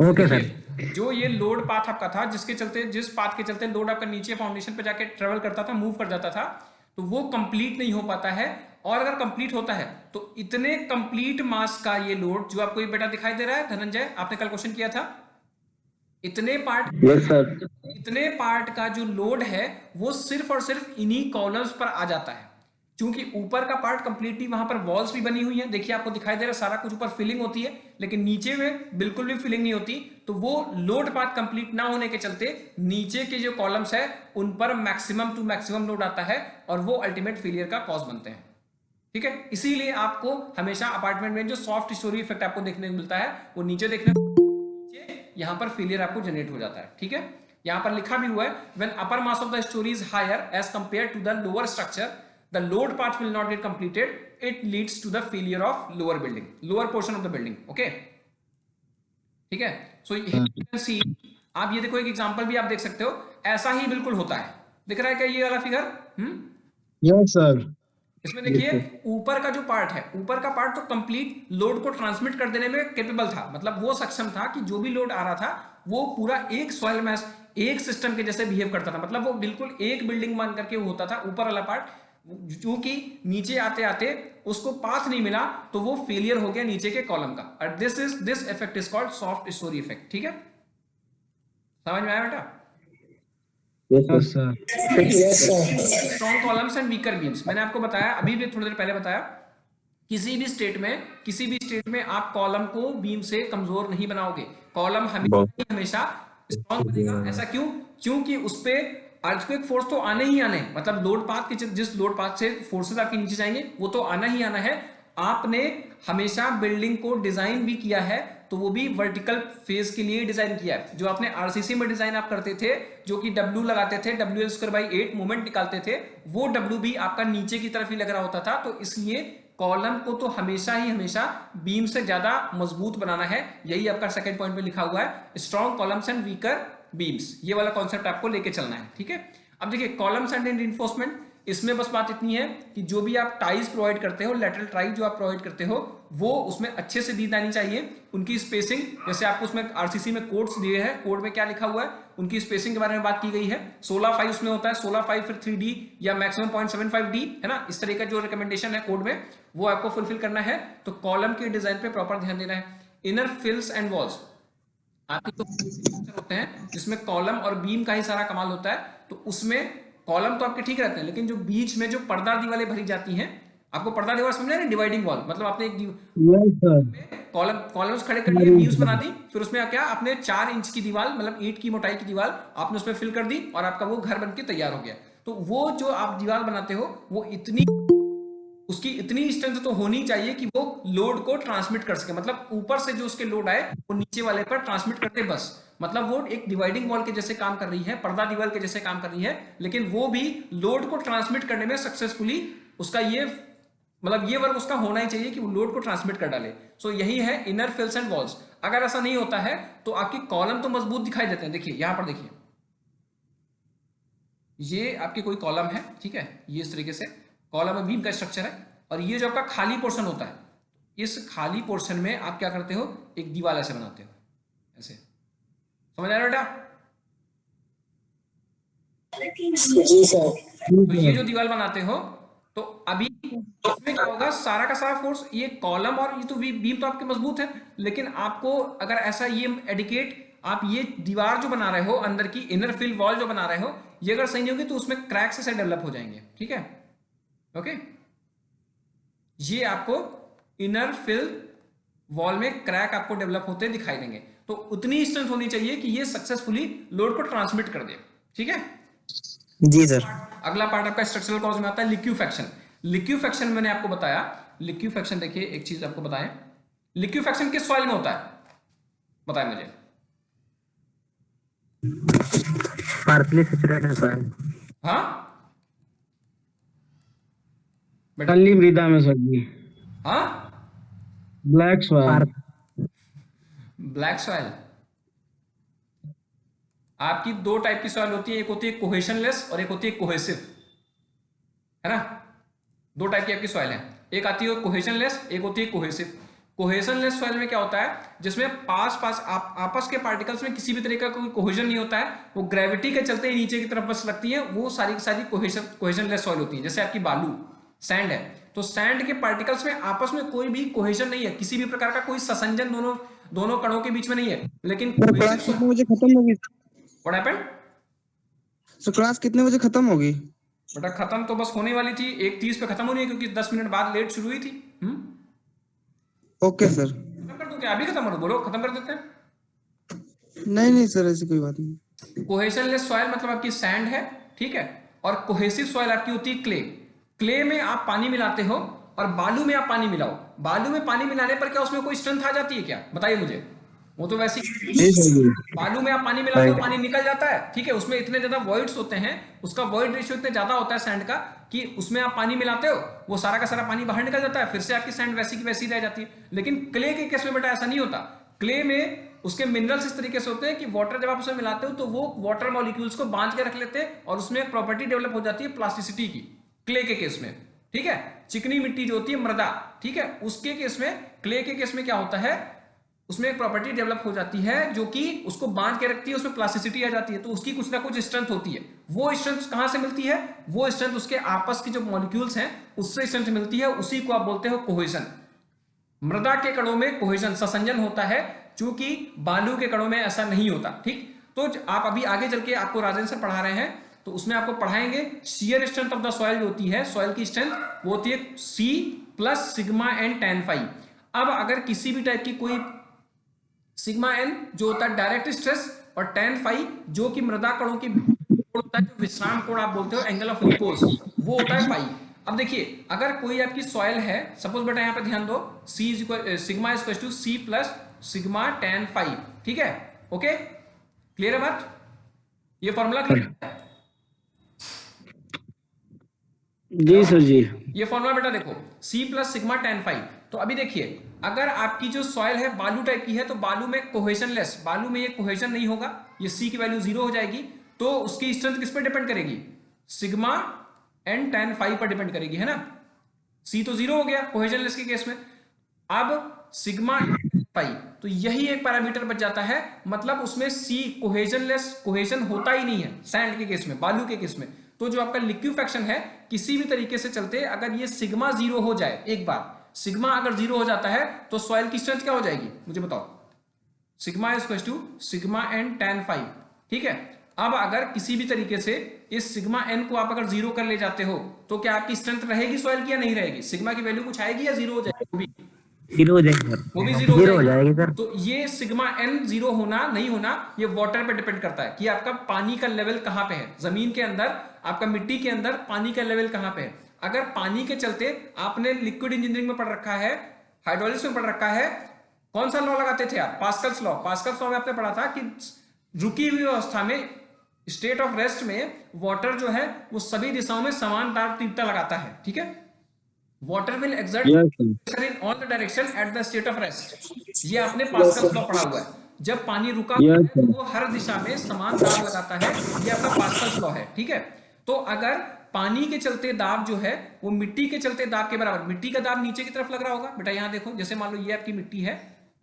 Okay sir. देखिए, जो ये लोड पाथ आपका था, जिसके चलते, जिस पाथ के चलते लोड आपका नीचे फाउंडेशन पे जाके ट्रेवल करता था, मूव कर जाता था, तो वो कंप्लीट नहीं हो पाता है। और अगर कंप्लीट होता है तो इतने कंप्लीट मास का ये लोड, जो आपको ये बेटा दिखाई दे रहा है धनंजय, आपने कल क्वेश्चन किया था, इतने पार्ट, यस सर। इतने पार्ट का जो लोड है वो सिर्फ और सिर्फ इन्हीं कॉलम्स पर आ जाता है। क्योंकि ऊपर का पार्ट कंप्लीटली, वहां पर वॉल्स भी बनी हुई है, देखिए आपको दिखाई दे रहा है, सारा कुछ ऊपर फिलिंग होती है, लेकिन नीचे में बिल्कुल भी फिलिंग नहीं होती। तो वो लोड पार्ट कंप्लीट ना होने के चलते नीचे के जो कॉलम्स है उन पर मैक्सिमम टू मैक्सिमम लोड आता है और वो अल्टीमेट फेलियर का कॉज बनते हैं। ठीक है, इसीलिए आपको हमेशा अपार्टमेंट में जो सॉफ्ट स्टोरी इफेक्ट आपको देखने को मिलता है वो नीचे देखने को, नीचे यहां पर फेलियर आपको जनरेट हो जाता है। ठीक है, यहां पर लिखा भी हुआ है, when upper mass of the storey is higher as compare to the lower structure, the load part will not get completed, it leads to the failure of lower building, lower portion of the building. Okay, ठीक है, so you can see, आप ये देखो, एक एग्जांपल भी आप देख सकते हो, ऐसा ही बिल्कुल होता है, दिख रहा है क्या ये वाला फिगर? Yes sir. इसमें देखिए ऊपर का जो पार्ट है, ऊपर का पार्ट तो कंप्लीट लोड को ट्रांसमिट कर देने में कैपेबल था, मतलब वो सक्षम था कि जो भी लोड आ रहा था वो पूरा एक सॉइल मैस, एक सिस्टम के जैसे बिहेव करता था, मतलब वो बिल्कुल एक बिल्डिंग मान करके वो होता था। ऊपर वाला पार्ट जो कि नीचे आते आते उसको पाथ नहीं मिला तो वो फेलियर हो गया नीचे के कॉलम का, और this effect is called soft story effect. ठीक है, समझ में आया बेटा? Yes sir. Strong columns and weaker beams, मैंने आपको बताया अभी भी थोड़ी देर पहले बताया, किसी भी स्टेट में आप कॉलम को बीम से कमजोर नहीं बनाओगे, कॉलम हमेशा स्ट्रॉन्ग बनेगा। ऐसा क्यों? क्योंकि उस पे अर्थक्वेक फोर्स तो आने ही आने, मतलब लोड पाथ के, जिस लोड पाथ से फोर्सेस आपके नीचे जाएंगे वो तो आना ही आना है। आपने हमेशा बिल्डिंग को डिजाइन भी किया है तो वो भी वर्टिकल फेज के लिए डिजाइन किया है। जो आपने आरसीसी में डिजाइन आप करते थे, जो कि W लगाते थे, WL²/8 मोमेंट निकालते थे, वो W भी आपका नीचे की तरफ ही लग रहा होता था। तो इसलिए कॉलम को तो हमेशा बीम से ज्यादा मजबूत बनाना है। यही आपका सेकंड पॉइंट में लिखा हुआ है, strong columns and weaker beams, ये वाला कॉन्सेप्ट आपको लेके चलना है। ठीक है, अब देखिए कॉलम्स एंड रिइंफोर्समेंट, इसमें बस बात इतनी है कि जो भी आप टाइज प्रोवाइड करते हो, लेटरल टाई जो आप प्रोवाइड करते हो, वो उसमें अच्छे से दी जानी चाहिए। उनकी स्पेसिंग, जैसे आपको उसमें आरसीसी में कोड्स दिए हैं, कोड में क्या लिखा हुआ है, उनकी स्पेसिंग के बारे में बात की गई है। 16:5 उसमें होता है, 16:5 फिर 3D या मैक्सिमम 0.75D है ना, इस तरह का जो रिकमेंडेशन है कोड में वो आपको फुलफिल करना है। तो कॉलम के डिजाइन पे प्रॉपर ध्यान देना है। इनर फिल्स एंड वॉल्स, आपके तो होते हैं जिसमें कॉलम और बीम का ही सारा कमाल होता है, तो उसमें कॉलम तो आपके ठीक रहते हैं, लेकिन जो बीच में जो पर्दा दीवारें भरी जाती हैं, आपको पर्दा दीवार समझ रहे हैं, डिवाइडिंग वॉल, मतलब आपने एक यस सर। कॉलम्स खड़े कर लिए, बीम्स बना दी, फिर उसमें क्या आपने 4 इंच की दीवार, मतलब ईंट की मोटाई की दीवार आपने उसमें फिल कर दी और आपका वो घर बनके तैयार हो गया। तो वो जो आप दीवार बनाते हो वो इतनी, उसकी इतनी स्ट्रेंथ तो होनी चाहिए कि वो लोड को ट्रांसमिट कर सके, मतलब ऊपर से जो उसके लोड आए वो नीचे वाले पर ट्रांसमिट करते बस, मतलब वो एक डिवाइडिंग वॉल के जैसे काम कर रही है, पर्दा दीवार के जैसे काम कर रही है, लेकिन वो भी लोड को ट्रांसमिट करने में सक्सेसफुली, उसका ये मतलब ये वर्क उसका होना ही चाहिए कि वो लोड को ट्रांसमिट कर डाले। सो यही है इनर फिल्स एंड वॉल्स। अगर ऐसा नहीं होता है तो आपकी कॉलम तो मजबूत दिखाई देते हैं। देखिए यहां पर देखिए, ये आपके कोई कॉलम है, ठीक है, ये इस तरीके से कॉलम में बीम का स्ट्रक्चर है, और ये जो आपका खाली पोर्शन होता है, इस खाली पोर्शन में आप क्या करते हो, एक दीवार ऐसे बनाते हो, ऐसे समझ आ रहा है बेटा? जी सर। तो ये जो दीवार बनाते हो, तो अभी इसमें क्या होगा, सारा का सारा फोर्स ये कॉलम और ये तो बीम तो आपके मजबूत है, लेकिन आपको अगर ऐसा ये एडिकेट, आप ये दीवार जो बना रहे हो अंदर की इनर फिल वॉल जो बना रहे हो, ये अगर सही नहीं होगी तो उसमें क्रैक्स ऐसे डेवलप हो जाएंगे। ठीक है, ओके। ये आपको इनर फिल वॉल में क्रैक आपको डेवलप होते दिखाई देंगे। तो उतनी स्ट्रेंथ होनी चाहिए कि ये सक्सेसफुली लोड को ट्रांसमिट कर दे। ठीक है जी सर। अगला पार्ट आपका स्ट्रक्चरल कॉज में आता है लिक्विफैक्शन। लिक्विफैक्शन मैंने आपको बताया, लिक्विफैक्शन देखिए एक चीज आपको बताएं, लिक्विफैक्शन किस सॉइल में होता है बताएं मुझे। Partially saturated soil. हाँ बेटा, काली मृदा में सर जी। हाँ ब्लैक सॉइल। Black soil. आपकी दो टाइप की सॉइल होती है, एक होती है कोहेशनलेस और एक होती है कोहेसिव, है ना। दो टाइप की आपकी सॉइल है, एक आती है कोहेशनलेस, एक होती है कोहेसिव। कोहेशनलेस सॉइल में क्या होता है, जिसमें पास पास आपस के पार्टिकल्स में किसी भी तरह का कोई कोहेजन नहीं होता है, वो ग्रेविटी के चलते ही नीचे की तरफ बस लगती है, वो सारी की सारी कोहेशनलेस सॉइल होती है। जैसे आपकी बालू सैंड है, तो सैंड के पार्टिकल्स में आपस में कोई भी कोहेजन नहीं है, किसी भी प्रकार का कोई संसंजन दोनों कणों के बीच में नहीं है। लेकिन क्लास कितने बजे खत्म होगी? What happened? सो क्लास कितने बजे खत्म होगी? बेटा खत्म तो बस होने वाली थी, 1:30 पे खत्म होनी है, क्योंकि 10 मिनट बाद लेट शुरू हुई थी। Okay sir. खत्म कर दूं क्या? अभी खत्म कर दूं? बोलो, खत्म कर देते हैं। नहीं सर, ऐसी कोई बात नहीं। कोहेशनलेस सॉइल मतलब आपकी सैंड है, ठीक है, और कोहेसिव सॉइल आपकी होती है क्ले। क्ले में आप पानी मिलाते हो और बालू में आप पानी मिलाओ, बालू में पानी मिलाने पर क्या उसमें कोई स्ट्रेंथ आ जाती है क्या? बताइए मुझे। वो तो वैसे जी सर जी। बालू में आप पानी मिलाते हो, पानी निकल जाता है, ठीक है, उसमें इतने ज्यादा वॉइड्स होते हैं, उसका वॉइड रेशियो इतने ज्यादा होता है सैंड का, कि उसमें आप पानी मिलाते हो, वो सारा का सारा पानी बाहर निकल जाता है, फिर से आपकी सैंड वैसी की वैसी रह जाती है। लेकिन क्ले के केस में बेटा ऐसा नहीं होता। क्ले में उसके मिनरल्स इस तरीके से होते हैं कि वाटर जब आप उसमें मिलाते हो तो वो वाटर मॉलिक्यूल्स को बांध के रख लेते हैं, और उसमें एक प्रॉपर्टी डेवलप हो जाती है प्लास्टिसिटी की, क्ले के केस में। ठीक है, चिकनी मिट्टी जो होती है, मृदा, ठीक है, उसके केस में, क्ले के केस में क्या होता है, उसमें एक प्रॉपर्टी डेवलप हो जाती है जो कि उसको बांध के रखती है, उसमें प्लास्टिसिटी आ जाती है, तो उसकी कुछ ना कुछ स्ट्रेंथ होती है। वो स्ट्रेंथ कहां से मिलती है? वो स्ट्रेंथ उसके आपस की जो मॉलिक्यूल्स हैं उससे स्ट्रेंथ मिलती है, उसी को आप बोलते हो कोहेजन। मृदा के कणों में कोहेजन, संसंजन होता है, चूंकि बालू के कणों में ऐसा नहीं होता। ठीक, तो आप अभी आगे चल के आपको राजेंद्र सर पढ़ा रहे हैं, तो उसमें आपको पढ़ाएंगे shear strength of the soil जो होती है, सॉइल की स्ट्रेंथ वो होती है C plus sigma N tan phi। अब अगर किसी भी टाइप की कोई सिग्मा एन जो होता है डायरेक्ट स्ट्रेस, और tan phi जो कि मृदा कणों की कोण होता है, जो विश्राम कोण आप बोलते हो, एंगल ऑफ रिपोज, वो होता है phi। अब देखिए, अगर कोई आपकी सॉइल है, सपोज बेटा यहां पे ध्यान दो, sigma is equal to C plus sigma tan phi, ठीक है, ओके, क्लियर है बात? ये फॉर्मूला क्लियर है? जी सर जी। ये फॉर्मूला बेटा देखो, C plus sigma tan phi। तो अभी देखिए, अगर आपकी जो सॉइल है बालू टाइप की है, तो बालू में कोहेशनलेस, बालू में ये कोहेजन नहीं होगा, ये C की वैल्यू 0 हो जाएगी, तो उसकी स्ट्रेंथ किस पे डिपेंड करेगी? सिग्मा एन tan phi पर डिपेंड करेगी, है ना। C तो 0 हो गया कोहेजनलेस के केस में, अब सिग्मा पाई, तो यही एक पैरामीटर बच जाता है, मतलब उसमें C कोहेजनलेस, कोहेजन होता ही नहीं है सैंड के केस में, बालू के केस में। तो जो आपका लिक्विफैक्शन है, किसी भी तरीके से चलते अगर ये सिग्मा 0 हो जाए, एक बार सिग्मा अगर 0 हो जाता है, तो सॉइल की स्ट्रेंथ क्या हो जाएगी मुझे बताओ? Sigma is equal to sigma N tan phi, ठीक है। अब अगर किसी भी तरीके से इस सिग्मा एन को आप अगर 0 कर ले जाते हो, तो क्या आपकी स्ट्रेंथ रहेगी सॉइल की या नहीं रहेगी? सिग्मा की वैल्यू कुछ आएगी या 0 हो जाएगी? 0 हो जाएगी सर, वो भी 0 हो जाएगी सर। तो ये सिग्मा एन 0 होना नहीं होना, ये वाटर पे डिपेंड करता है कि आपका पानी का लेवल कहां पे है, जमीन के अंदर, आपका मिट्टी के अंदर पानी का लेवल कहां पे है। अगर पानी के चलते आपने लिक्विड इंजीनियरिंग में पढ़ रखा है, हाइड्रोलिक्स में पढ़ रखा है, कौन सा लॉ लगाते थे आप? Pascal's law. पास्कल्स लॉ में आपने पढ़ा था कि रुकी हुई अवस्था में, स्टेट ऑफ रेस्ट में, वाटर जो है वो सभी दिशाओं में समान तीव्रता लगाता है, ठीक है। Water will exert pressure in all the direction at the state of rest, ये आपने पास्कल्स लॉ पढ़ा हुआ है। जब पानी रुका हुआ है तो वो हर दिशा में समान दाब लगाता है, ये आपका पास्कल्स लॉ है, ठीक है। तो अगर पानी के चलते दाब जो है वो मिट्टी के चलते दाब के बराबर, मिट्टी का दाब नीचे की तरफ लग रहा होगा बेटा, यहां देखो, जैसे मान लो ये आपकी मिट्टी है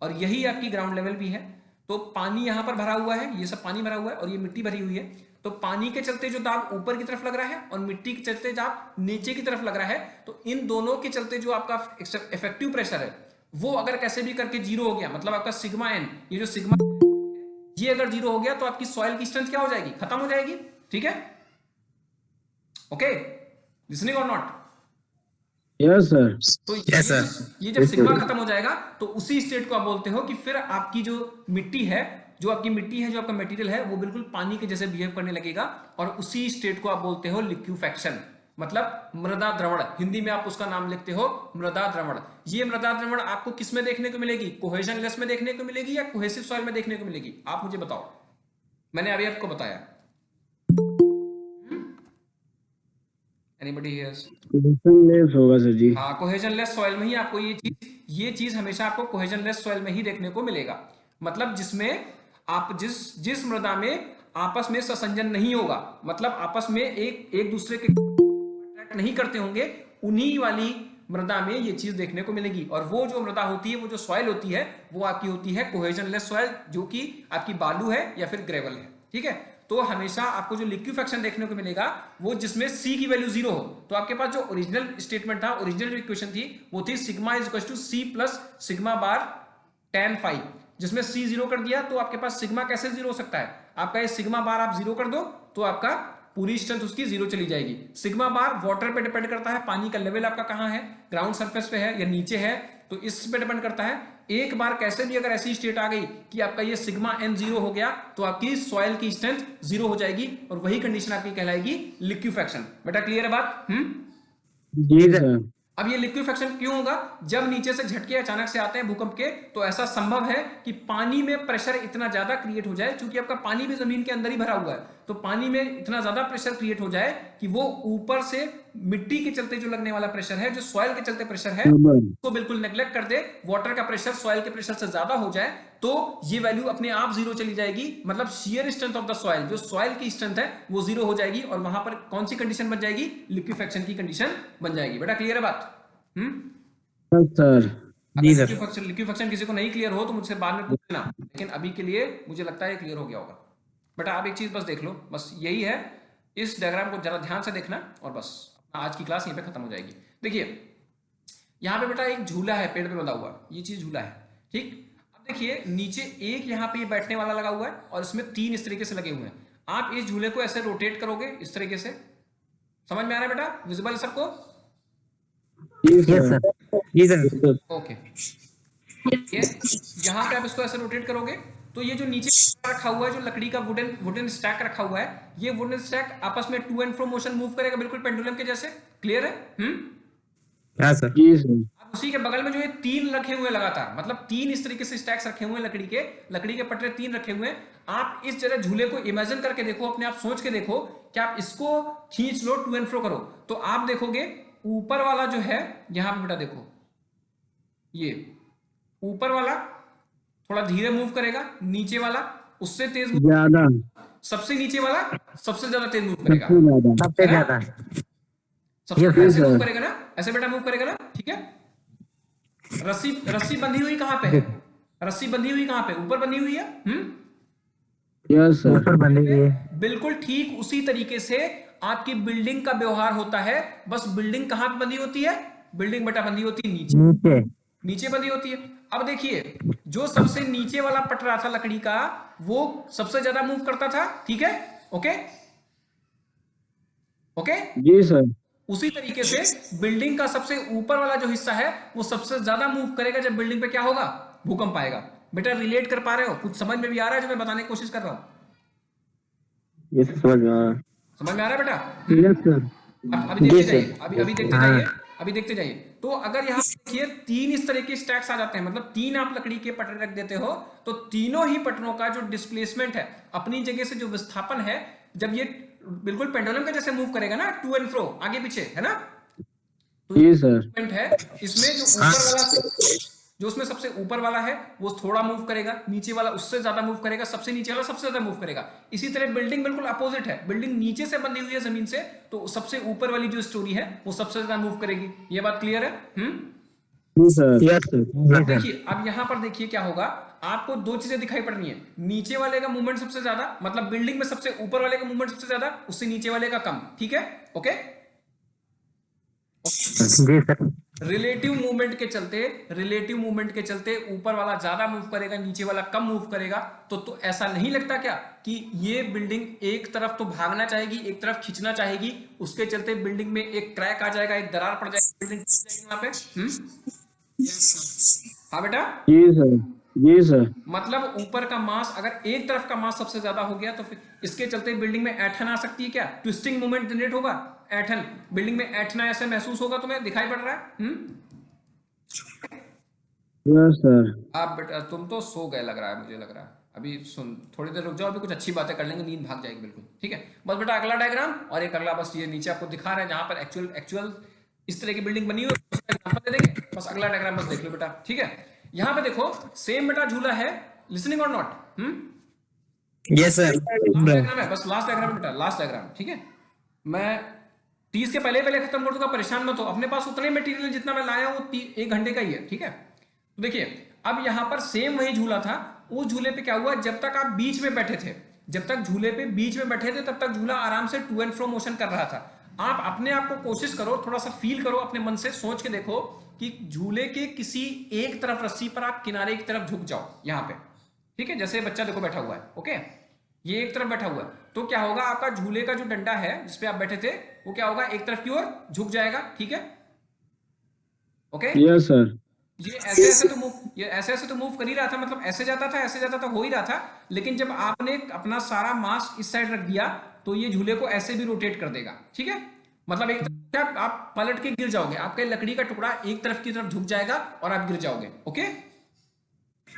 और यही आपकी ग्राउंड लेवल भी है, तो तो पानी यहां पर भरा हुआ है, ये सब पानी भरा हुआ है और ये मिट्टी भरी हुई है। तो पानी के चलते जो दाब ऊपर की तरफ लग रहा है और मिट्टी के चलते दाब नीचे की तरफ लग रहा है, तो इन दोनों के चलते जो आपका इफेक्टिव प्रेशर है वो अगर कैसे भी करके जीरो हो गया, मतलब आपका सिग्मा एन, ये जो सिग्मा ये अगर जीरो हो गया तो आपकी सॉइल की स्ट्रेंथ क्या हो जाएगी, खत्म हो जाएगी। ठीक है, ओके, लिसनिंग और नॉट? Yes sir. तो ये जब सिग्मा खत्म हो जाएगा तो उसी स्टेट को आप बोलते हो कि फिर आपकी जो मिट्टी है, जो आपका मटेरियल है वो बिल्कुल पानी के जैसे बिहेव करने लगेगा, और उसी स्टेट को आप बोलते हो लिक्विफेक्शन, मतलब मृदा द्रवण। हिंदी में आप उसका नाम लिखते हो मृदा द्रवण। ये मृदा द्रवण आपको किस में देखने को मिलेगी, कोहेजन लेस में देखने को मिलेगी या कोहेसिव सॉइल में देखने को मिलेगी, आप मुझे बताओ। मैंने अभी आपको बताया। Anybody hears? कोहेजन लेस होगा सर जी। हाँ, कोहेजन लेस सॉइल में ही आपको ये चीज हमेशा आपको कोहेजन लेस सॉइल में ही देखने को मिलेगा, मतलब जिसमें आप जिस मृदा में आपस में संसंजन नहीं होगा, मतलब आपस में एक दूसरे के अट्रैक्ट नहीं करते होंगे, उन्हीं वाली मृदा में ये चीज देखने को मिलेगी। और वो जो मृदा होती है, वो जो सॉइल होती है, वो आपकी होती है कोहेजन लेस सॉइल, जो कि आपकी बालू है या फिर ग्रेवल है। ठीक है, तो हमेशा आपको जो लिक्विफेक्शन देखने को मिलेगा वो जिसमें C की वैल्यू 0 हो। तो आपके पास जो ओरिजिनल स्टेटमेंट था, ओरिजिनल जो इक्वेशन थी, वो थी sigma is equal to C plus sigma bar tan phi, जिसमें C 0 कर दिया तो आपके पास सिग्मा कैसे 0 हो सकता है। आपका ये सिग्मा बार आप 0 कर दो तो आपका पूरी स्ट्रेंथ उसकी 0 चली जाएगी। सिग्मा बार वाटर पे डिपेंड करता है, पानी का लेवल आपका कहां है, ग्राउंड सरफेस पे है या नीचे है, तो इस पे डिपेंड करता है। एक बार कैसे भी अगर ऐसी स्टेट आ गई कि आपका ये सिग्मा n 0 हो गया तो आपकी सॉइल की स्ट्रेंथ 0 हो जाएगी, और वही कंडीशन आपकी कहलाएगी लिक्विफेक्शन। बेटा क्लियर है बात? जी सर। अब ये लिक्विफेक्शन क्यों होगा? जब नीचे से झटके अचानक से आते हैं भूकंप के, तो ऐसा संभव है कि पानी में प्रेशर इतना ज्यादा क्रिएट हो जाए, क्योंकि आपका पानी भी जमीन के अंदर ही भरा हुआ है, तो पानी में इतना ज्यादा प्रेशर क्रिएट हो जाए कि वो ऊपर से मिट्टी के चलते जो लगने वाला प्रेशर है, जो सॉइल के चलते प्रेशर है, उसको बिल्कुल नेग्लेक्ट कर दे, वाटर का प्रेशर सॉइल के प्रेशर से ज्यादा हो जाए, तो ये वैल्यू अपने आप 0 चली जाएगी, मतलब shear strength of the soil, जो सॉइल की स्ट्रेंथ है वो 0 हो जाएगी, और वहां पर कौन सी कंडीशन बन जाएगी, लिक्विफेक्शन की कंडीशन बन जाएगी। बेटा क्लियर है बात? सर जी सर। लिक्विफेक्शन किसी को नहीं क्लियर हो तो मुझसे बाद में पूछना, लेकिन अभी के लिए मुझे लगता है क्लियर हो गया होगा। बेटा आप एक चीज बस देख लो, बस यही है, इस डायग्राम को जरा ध्यान से देखना और बस आज की क्लास यहीं पे खत्म हो जाएगी। देखिए यहाँ पे बेटा एक झूला है, पेड़ पे बंधा हुआ, ये चीज झूला है, ठीक। अब देखिए नीचे एक यहाँ पे बैठने वाला लगा हुआ है और इसमें 3 इस तरीके से लगे हुए हैं। आप इस झूले को ऐसे रोटेट करोगे इस तरीके से, समझ में आ रहा है बेटा? विजिबल सबको? जी सर। ओके, यहाँ पे आप इसको ऐसे रोटेट करोगे तो ये जो नीचे रखा हुआ है, जो लकड़ी का वुडन स्टैक रखा हुआ है, ये वुडन स्टैक आपस में to and fro motion move करेगा, बिल्कुल पेंडुलम के जैसे। क्लियर है? हाँ सर। जी सर। अब उसी के बगल में जो ये 3 रखे हुए लगातार, मतलब 3 इस तरीके से स्टैक्स रखे हुए हैं, लकड़ी के पटरे 3 रखे हुए हैं। आप इस जगह झूले को इमेजिन करके देखो, अपने आप सोच के देखो कि आप इसको खींच लो, टू एंड फ्रो करो, तो आप देखोगे ऊपर वाला जो है, यहां पे बेटा देखो, ये ऊपर वाला थोड़ा धीरे मूव करेगा, नीचे वाला उससे तेज, ज्यादा, सबसे नीचे वाला सबसे ज्यादा तेज मूव करेगा, सबसे ज्यादा सबसे ऐसे मूव करेगा ना, ऐसे बेटा मूव करेगा ना, ठीक है। रस्सी बंधी हुई कहां पे है? रस्सी बंधी हुई कहां पे? ऊपर बंधी हुई है। Yes sir. ऊपर बंधी हुई है। बिल्कुल ठीक उसी तरीके से आपकी बिल्डिंग का व्यवहार होता है, बस बिल्डिंग कहां पे बंधी होती है? बिल्डिंग बेटा बंधी होती है नीचे बंधी होती है। अब देखिए जो सबसे नीचे वाला पटरा था लकड़ी का, वो सबसे ज्यादा मूव करता था, ठीक है, ओके ओके। जी सर। उसी तरीके से बिल्डिंग का सबसे ऊपर वाला जो हिस्सा है वो सबसे ज्यादा मूव करेगा जब बिल्डिंग पे क्या होगा? भूकंप आएगा। बेटा रिलेट कर पा रहे हो? कुछ समझ में भी आ रहा है जो मैं बताने की कोशिश कर रहा हूं? ये समझ में आ रहा है। समझ में आ रहा है बेटा? Yes sir. अभी देखते जाइए, अभी देखते जाइए, अभी देखते जाइए। तो अगर यहाँ देखिए 3 इस तरह के स्टैक्स आ जाते हैं, मतलब 3 आप लकड़ी के पटरे रख देते हो, तो तीनों ही पटरों का जो डिस्प्लेसमेंट है, अपनी जगह से जो विस्थापन है, जब ये बिल्कुल पेंडुलम के जैसे मूव करेगा ना, टू एंड फ्रो, आगे पीछे, है ना, तो जी सर। है इसमें जो ऊपर वाला, जो उसमें सबसे ऊपर वाला है वो थोड़ा मूव करेगा, नीचे वाला उससे ज्यादा मूव करेगा, सबसे नीचे वाला सबसे ज्यादा मूव करेगा। इसी तरह बिल्डिंग बिल्कुल अपोजिट है, बिल्डिंग नीचे से बंधी हुई है जमीन से, तो सबसे ऊपर वाली जो स्टोरी है वो सबसे ज्यादा मूव करेगी। ये बात क्लियर है? जी सर। Yes sir. जी अब सर। देखिए, अब यहां पर देखिए क्या होगा, आपको दो चीजें दिखाई पड़ रही हैं। नीचे वाले का मूवमेंट सबसे ज्यादा, मतलब बिल्डिंग में सबसे ऊपर वाले का मूवमेंट सबसे ज्यादा, उससे नीचे वाले का कम। ठीक है, ओके। जी सर। रिलेटिव मूवमेंट के चलते ऊपर वाला ज्यादा मूव करेगा, नीचे वाला कम मूव करेगा। तो ऐसा नहीं लगता क्या कि ये बिल्डिंग एक तरफ तो भागना चाहेगी, एक तरफ खींचना चाहेगी, उसके चलते बिल्डिंग में एक क्रैक आ जाएगा, एक दरार पड़ जाएगी, बिल्डिंग टूट जाएगी वहां पे। हाँ बेटा, जी सर। जी सर। मतलब ऊपर का मास, अगर एक तरफ का मास सबसे ज्यादा हो गया तो फिर इसके चलते बिल्डिंग में ऐठन आ सकती है, क्या ट्विस्टिंग मूवमेंट जनरेट होगा, ऐठन, बिल्डिंग में ऐठना ऐसे महसूस होगा, तुम्हें दिखाई पड़ रहा है। Yes sir. आप बेटा तुम तो सो गए लग रहा है, मुझे लग रहा है। अभी सुन, थोड़ी देर रुक जाओ, अभी कुछ अच्छी बातें कर लेंगे, नींद भाग जाएगी बिल्कुल। ठीक है, बस बेटा अगला डायग्राम, और एक अगला, बस ये नीचे आपको दिखा रहे हैं जहां पर एक्चुअल इस तरह की बिल्डिंग बनी हुई है, उसका एग्जांपल दे देंगे। बस अगला डायग्राम बस देख लो बेटा। ठीक है, यहाँ पे देखो सेम बेटा झूला है, लिसनिंग और not. Yes sir. Last diagram है, बस लास्ट डायग्राम बेटा, लास्ट डायग्राम। ठीक है, मैं 30 के पहले पहले खत्म कर दूंगा, परेशान मत हो। अपने पास उतने मटेरियल जितना मैं लाया हूँ 1 घंटे का ही है। ठीक है, तो देखिए अब यहां पर सेम वही झूला था। उस झूले पे क्या हुआ, जब तक आप बीच में बैठे थे, जब तक झूले पे बीच में बैठे थे, तब तक झूला आराम से टू एंड फ्रो मोशन कर रहा था। आप अपने आप को कोशिश करो, थोड़ा सा फील करो, अपने मन से सोच के देखो कि झूले के किसी एक तरफ रस्सी पर आप किनारे की तरफ झुक जाओ यहां पे। ठीक है, जैसे बच्चा देखो बैठा हुआ है, ओके, ये एक तरफ बैठा हुआ है, तो क्या होगा, आपका झूले का जो डंडा है जिसपे आप बैठे थे, वो क्या होगा, एक तरफ की ओर झुक जाएगा। ठीक है, ओके। Yes sir. ये ऐसे ऐसे तो मूव कर ही रहा था, मतलब ऐसे जाता था, ऐसे जाता था, हो ही रहा था। लेकिन जब आपने अपना सारा मास इस साइड रख दिया, तो ये झूले को ऐसे भी रोटेट कर देगा। ठीक है, मतलब एक तरफ आप पलट के गिर जाओगे, आपके लकड़ी का टुकड़ा एक तरफ की तरफ झुक जाएगा और आप गिर जाओगे। Okay,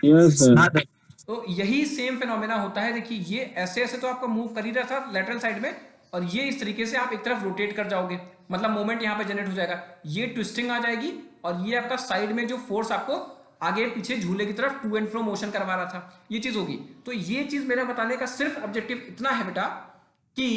yes sir. तो यही सेम फिनोमेना होता है। देखिए ये ऐसे ऐसे तो आपका मूव कर ही रहा था लेटरल साइड में, और ये इस तरीके से आप एक तरफ रोटेट कर जाओगे, मतलब मोमेंट यहां पे जनरेट हो जाएगा, ये ट्विस्टिंग आ जाएगी, और ये आपका साइड में जो फोर्स आपको आगे पीछे झूले की तरफ टू एंड फ्रो मोशन करवा रहा था, ये चीज होगी। तो ये चीज मेरा बताने का सिर्फ ऑब्जेक्टिव इतना है बेटा कि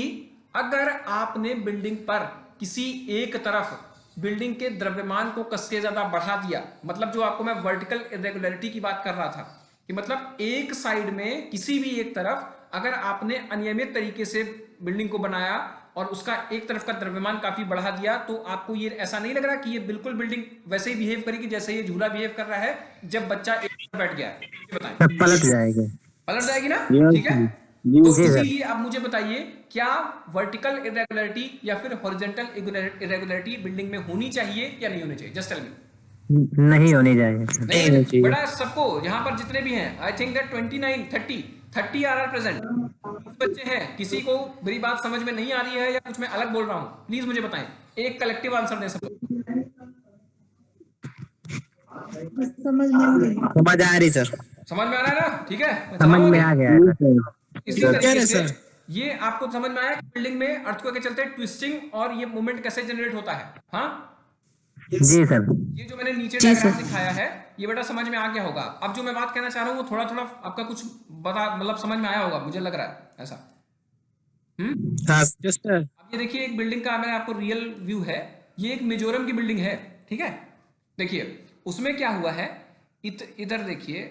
अगर आपने बिल्डिंग पर किसी एक तरफ बिल्डिंग के द्रव्यमान को कस के ज्यादा बढ़ा दिया, मतलब जो आपको मैं वर्टिकल इरेगुलरिटी की बात कर रहा था, कि मतलब एक साइड में किसी भी एक तरफ अगर आपने अनियमित तरीके से बिल्डिंग को बनाया और उसका एक तरफ का द्रव्यमान काफी बढ़ा दिया, तो आपको ये ऐसा नहीं लग रहा कि ये बिल्कुल बिल्डिंग वैसे ही बिहेव करेगी जैसे ये झूला बिहेव कर रहा है जब बच्चा एक तरफ बैठ गया है। बताएं, पलट जाएगा। पलट जाएगी ना। यस ठीक है, जी तो सर। इसीलिए आप मुझे बताइए, क्या वर्टिकल इरेगुलरिटी या फिर हॉरिजॉन्टल इरेगुलरिटी बिल्डिंग में होनी चाहिए या नहीं होनी चाहिए? Just tell me. नहीं होनी चाहिए। नहीं होनी चाहिए बेटा, सबको यहाँ पर जितने भी हैं, I think that 29 30 are present बच्चे हैं। किसी को मेरी बात समझ में नहीं आ रही है या कुछ मैं अलग बोल रहा हूँ, प्लीज मुझे बताएं, एक कलेक्टिव आंसर दें सब लोग। समझ आ रही सर। समझ में आ रहा है ना? ठीक है, मैं समझ चलाऊं में आगे? आ गया है सर। इसी तरीके से ये आपको समझ में आया कि बिल्डिंग में अर्थक्वेक के चलते ट्विस्टिंग और ये मूवमेंट कैसे जनरेट होता है। हाँ, जी सर। ये जो मैंने नीचे डायग्राम दिखाया है, ये बेटा समझ में आ गया होगा। अब जो मैं बात कहना चाह रहा हूँ वो थोड़ा थोड़ा आपका कुछ बता, मतलब समझ में आया होगा, मुझे लग रहा है ऐसा। हाँ सर। अब ये देखिए, एक बिल्डिंग का मैंने आपको रियल व्यू है, ये एक मिजोरम की बिल्डिंग है। ठीक है, देखिए उसमें क्या हुआ है, इधर देखिए,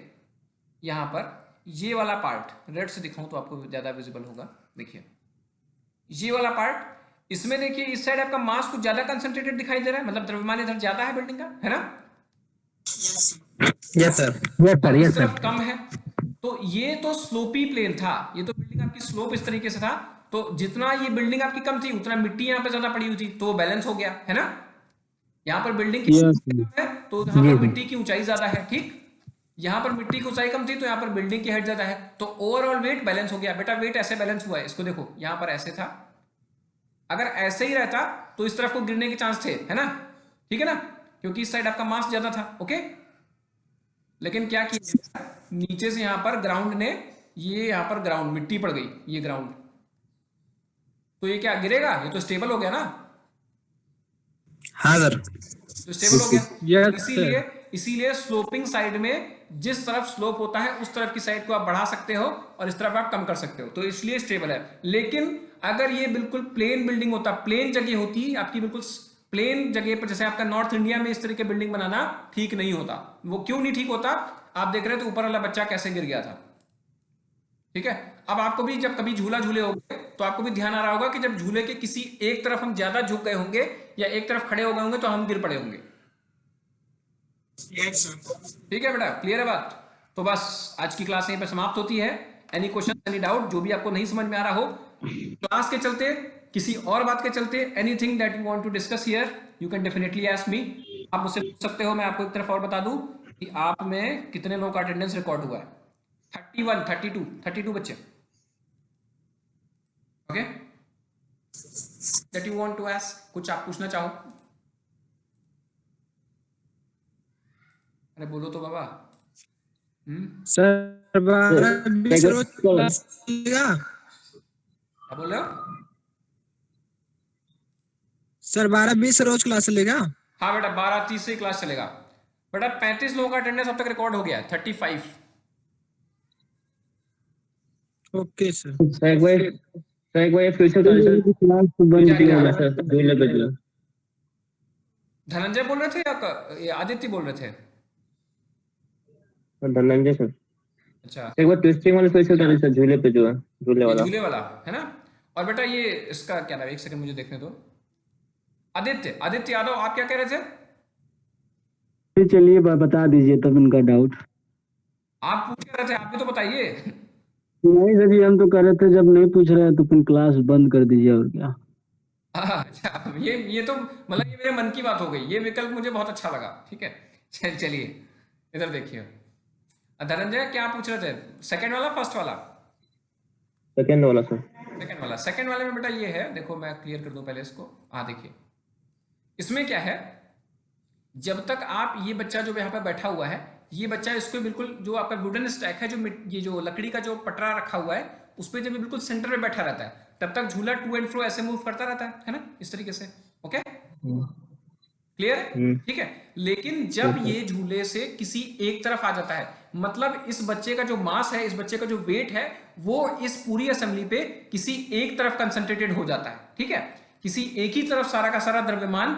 यहां पर ये वाला पार्ट रेड से दिखाऊं तो आपको ज्यादा विजिबल होगा। देखिए ये वाला पार्ट, इसमें देखिए इस साइड आपका मास कुछ ज्यादा कंसंट्रेटेड दिखाई दे रहा है, मतलब द्रव्यमान इधर ज्यादा है बिल्डिंग का, है ना? Yes sir. Yes sir. इस यस तरफ सर। कम है। तो ये तो स्लोपी प्लेन था, ये तो बिल्डिंग आपकी स्लोप इस तरीके से था, तो जितना ये बिल्डिंग आपकी कम थी उतना मिट्टी यहाँ पे ज्यादा पड़ी हुई थी, तो वो बैलेंस हो गया, है ना? यहाँ पर बिल्डिंग की Yes, कम है तो यहाँ पर मिट्टी की ऊंचाई ज्यादा है। ठीक, यहाँ पर मिट्टी की ऊंचाई कम थी तो यहाँ पर बिल्डिंग की हाइट ज्यादा है, तो ओवरऑल वेट बैलेंस हो गया। बेटा वेट ऐसे बैलेंस हुआ है, इसको देखो, यहाँ पर ऐसे था, अगर ऐसे ही रहता तो इस तरफ को गिरने के चांस थे, है ना? ठीक है ना, क्योंकि इस साइड आपका मास ज्यादा था। ओके, लेकिन क्या किया, नीचे से यहां पर ग्राउंड ने, ये यहां पर ग्राउंड मिट्टी पड़ गई, ये ग्राउंड, तो ये क्या गिरेगा, ये तो स्टेबल हो गया ना। हाँ सर। तो स्टेबल हो गया। Yes, इसीलिए इसीलिए स्लोपिंग साइड में जिस तरफ स्लोप होता है उस तरफ की साइड को आप बढ़ा सकते हो और इस तरफ आप कम कर सकते हो, तो इसलिए स्टेबल है। लेकिन अगर ये बिल्कुल प्लेन बिल्डिंग होता, प्लेन जगह होती आपकी, बिल्कुल प्लेन जगह पर, जैसे आपका नॉर्थ इंडिया में इस तरह के बिल्डिंग बनाना ठीक नहीं होता। वो क्यों नहीं ठीक होता, आप देख रहे थे ऊपर वाला बच्चा कैसे गिर गया था। ठीक है, अब आपको भी जब कभी झूला झूले होंगे तो आपको भी ध्यान आ रहा होगा कि जब झूले के किसी एक तरफ हम ज्यादा झुक गए होंगे या एक तरफ खड़े हो गए होंगे तो हम गिर पड़े होंगे। ठीक है बेटा, क्लियर है बात? तो बस आज की क्लास यहीं पे समाप्त होती है। एनी क्वेश्चन, एनी डाउट, जो भी आपको नहीं समझ में आ रहा हो क्लास के चलते, किसी और बात के चलते, anything that you want to discuss here, you can definitely ask me. आप मुझसे पूछ सकते हो। मैं आपको एक तरफ और बता दूं कि आप में कितने लोगों का अटेंडेंस रिकॉर्ड हुआ है। 31, 32 बच्चे। Okay, that you want to ask, कुछ आप पूछना चाहो? अरे बोलो तो बाबा। सर 12-20 रोज क्लास चलेगा? क्या बोल रहे हो? सर 12-20 रोज क्लास चलेगा? हाँ बेटा, 12-30 से क्लास चलेगा। बेटा 35 लोगों का अटेंडेंस अब तक रिकॉर्ड हो गया है, 35। Okay sir. एक बार फ्यूचर का क्लास बंद किया होगा सर, झूले पे जो। धनंजय बोल रहे थे या आदित्य बोल रहे थे? धनंजय सर। अच्छा, एक बार ट्विस्टिंग वाला फ्यूचर का सर, झूले पे जो है, झूले ये वाला। झूले वाला है ना। और बेटा ये इसका क्या नाम है, एक सेकंड मुझे देखने दो। आदित्य यादव, आप क्या कह रहे थे? चलिए बता दीजिए तब इनका डाउट। आप पूछ रहे थे, आप भी तो बताइए। नहीं सर जी, हम तो कर रहे थे, जब नहीं पूछ रहे हैं तो फिर क्लास बंद कर दीजिए, और क्या। अच्छा, ये तो मतलब ये मेरे मन की बात हो गई। ये विकल्प मुझे बहुत अच्छा लगा। ठीक है, चलिए इधर देखिए। धनंजय क्या पूछ रहे थे, सेकंड वाला फर्स्ट वाला? सेकंड वाला सर। सेकंड वाला। सेकंड वाले में बेटा ये है, देखो मैं क्लियर कर दूं पहले इसको। हाँ देखिए, इसमें क्या है, जब तक आप ये बच्चा जो यहाँ पे बैठा हुआ है, ये बच्चा इसको बिल्कुल जो आपका वुडन स्टैक है, जो ये जो लकड़ी का जो पटरा रखा हुआ है, उस पर जब ये बिल्कुल सेंटर में बैठा रहता है, तब तक झूला टू एंड फ्रो ऐसे मूव करता रहता है ना, इस तरीके से। ओके, क्लियर है? ठीक है, लेकिन जब ये झूले से किसी एक तरफ आ जाता है, मतलब इस बच्चे का जो मास है, इस बच्चे का जो वेट है, वो इस पूरी असेंबली पे किसी एक तरफ कंसंट्रेटेड हो जाता है। ठीक है, किसी एक ही तरफ सारा का सारा द्रव्यमान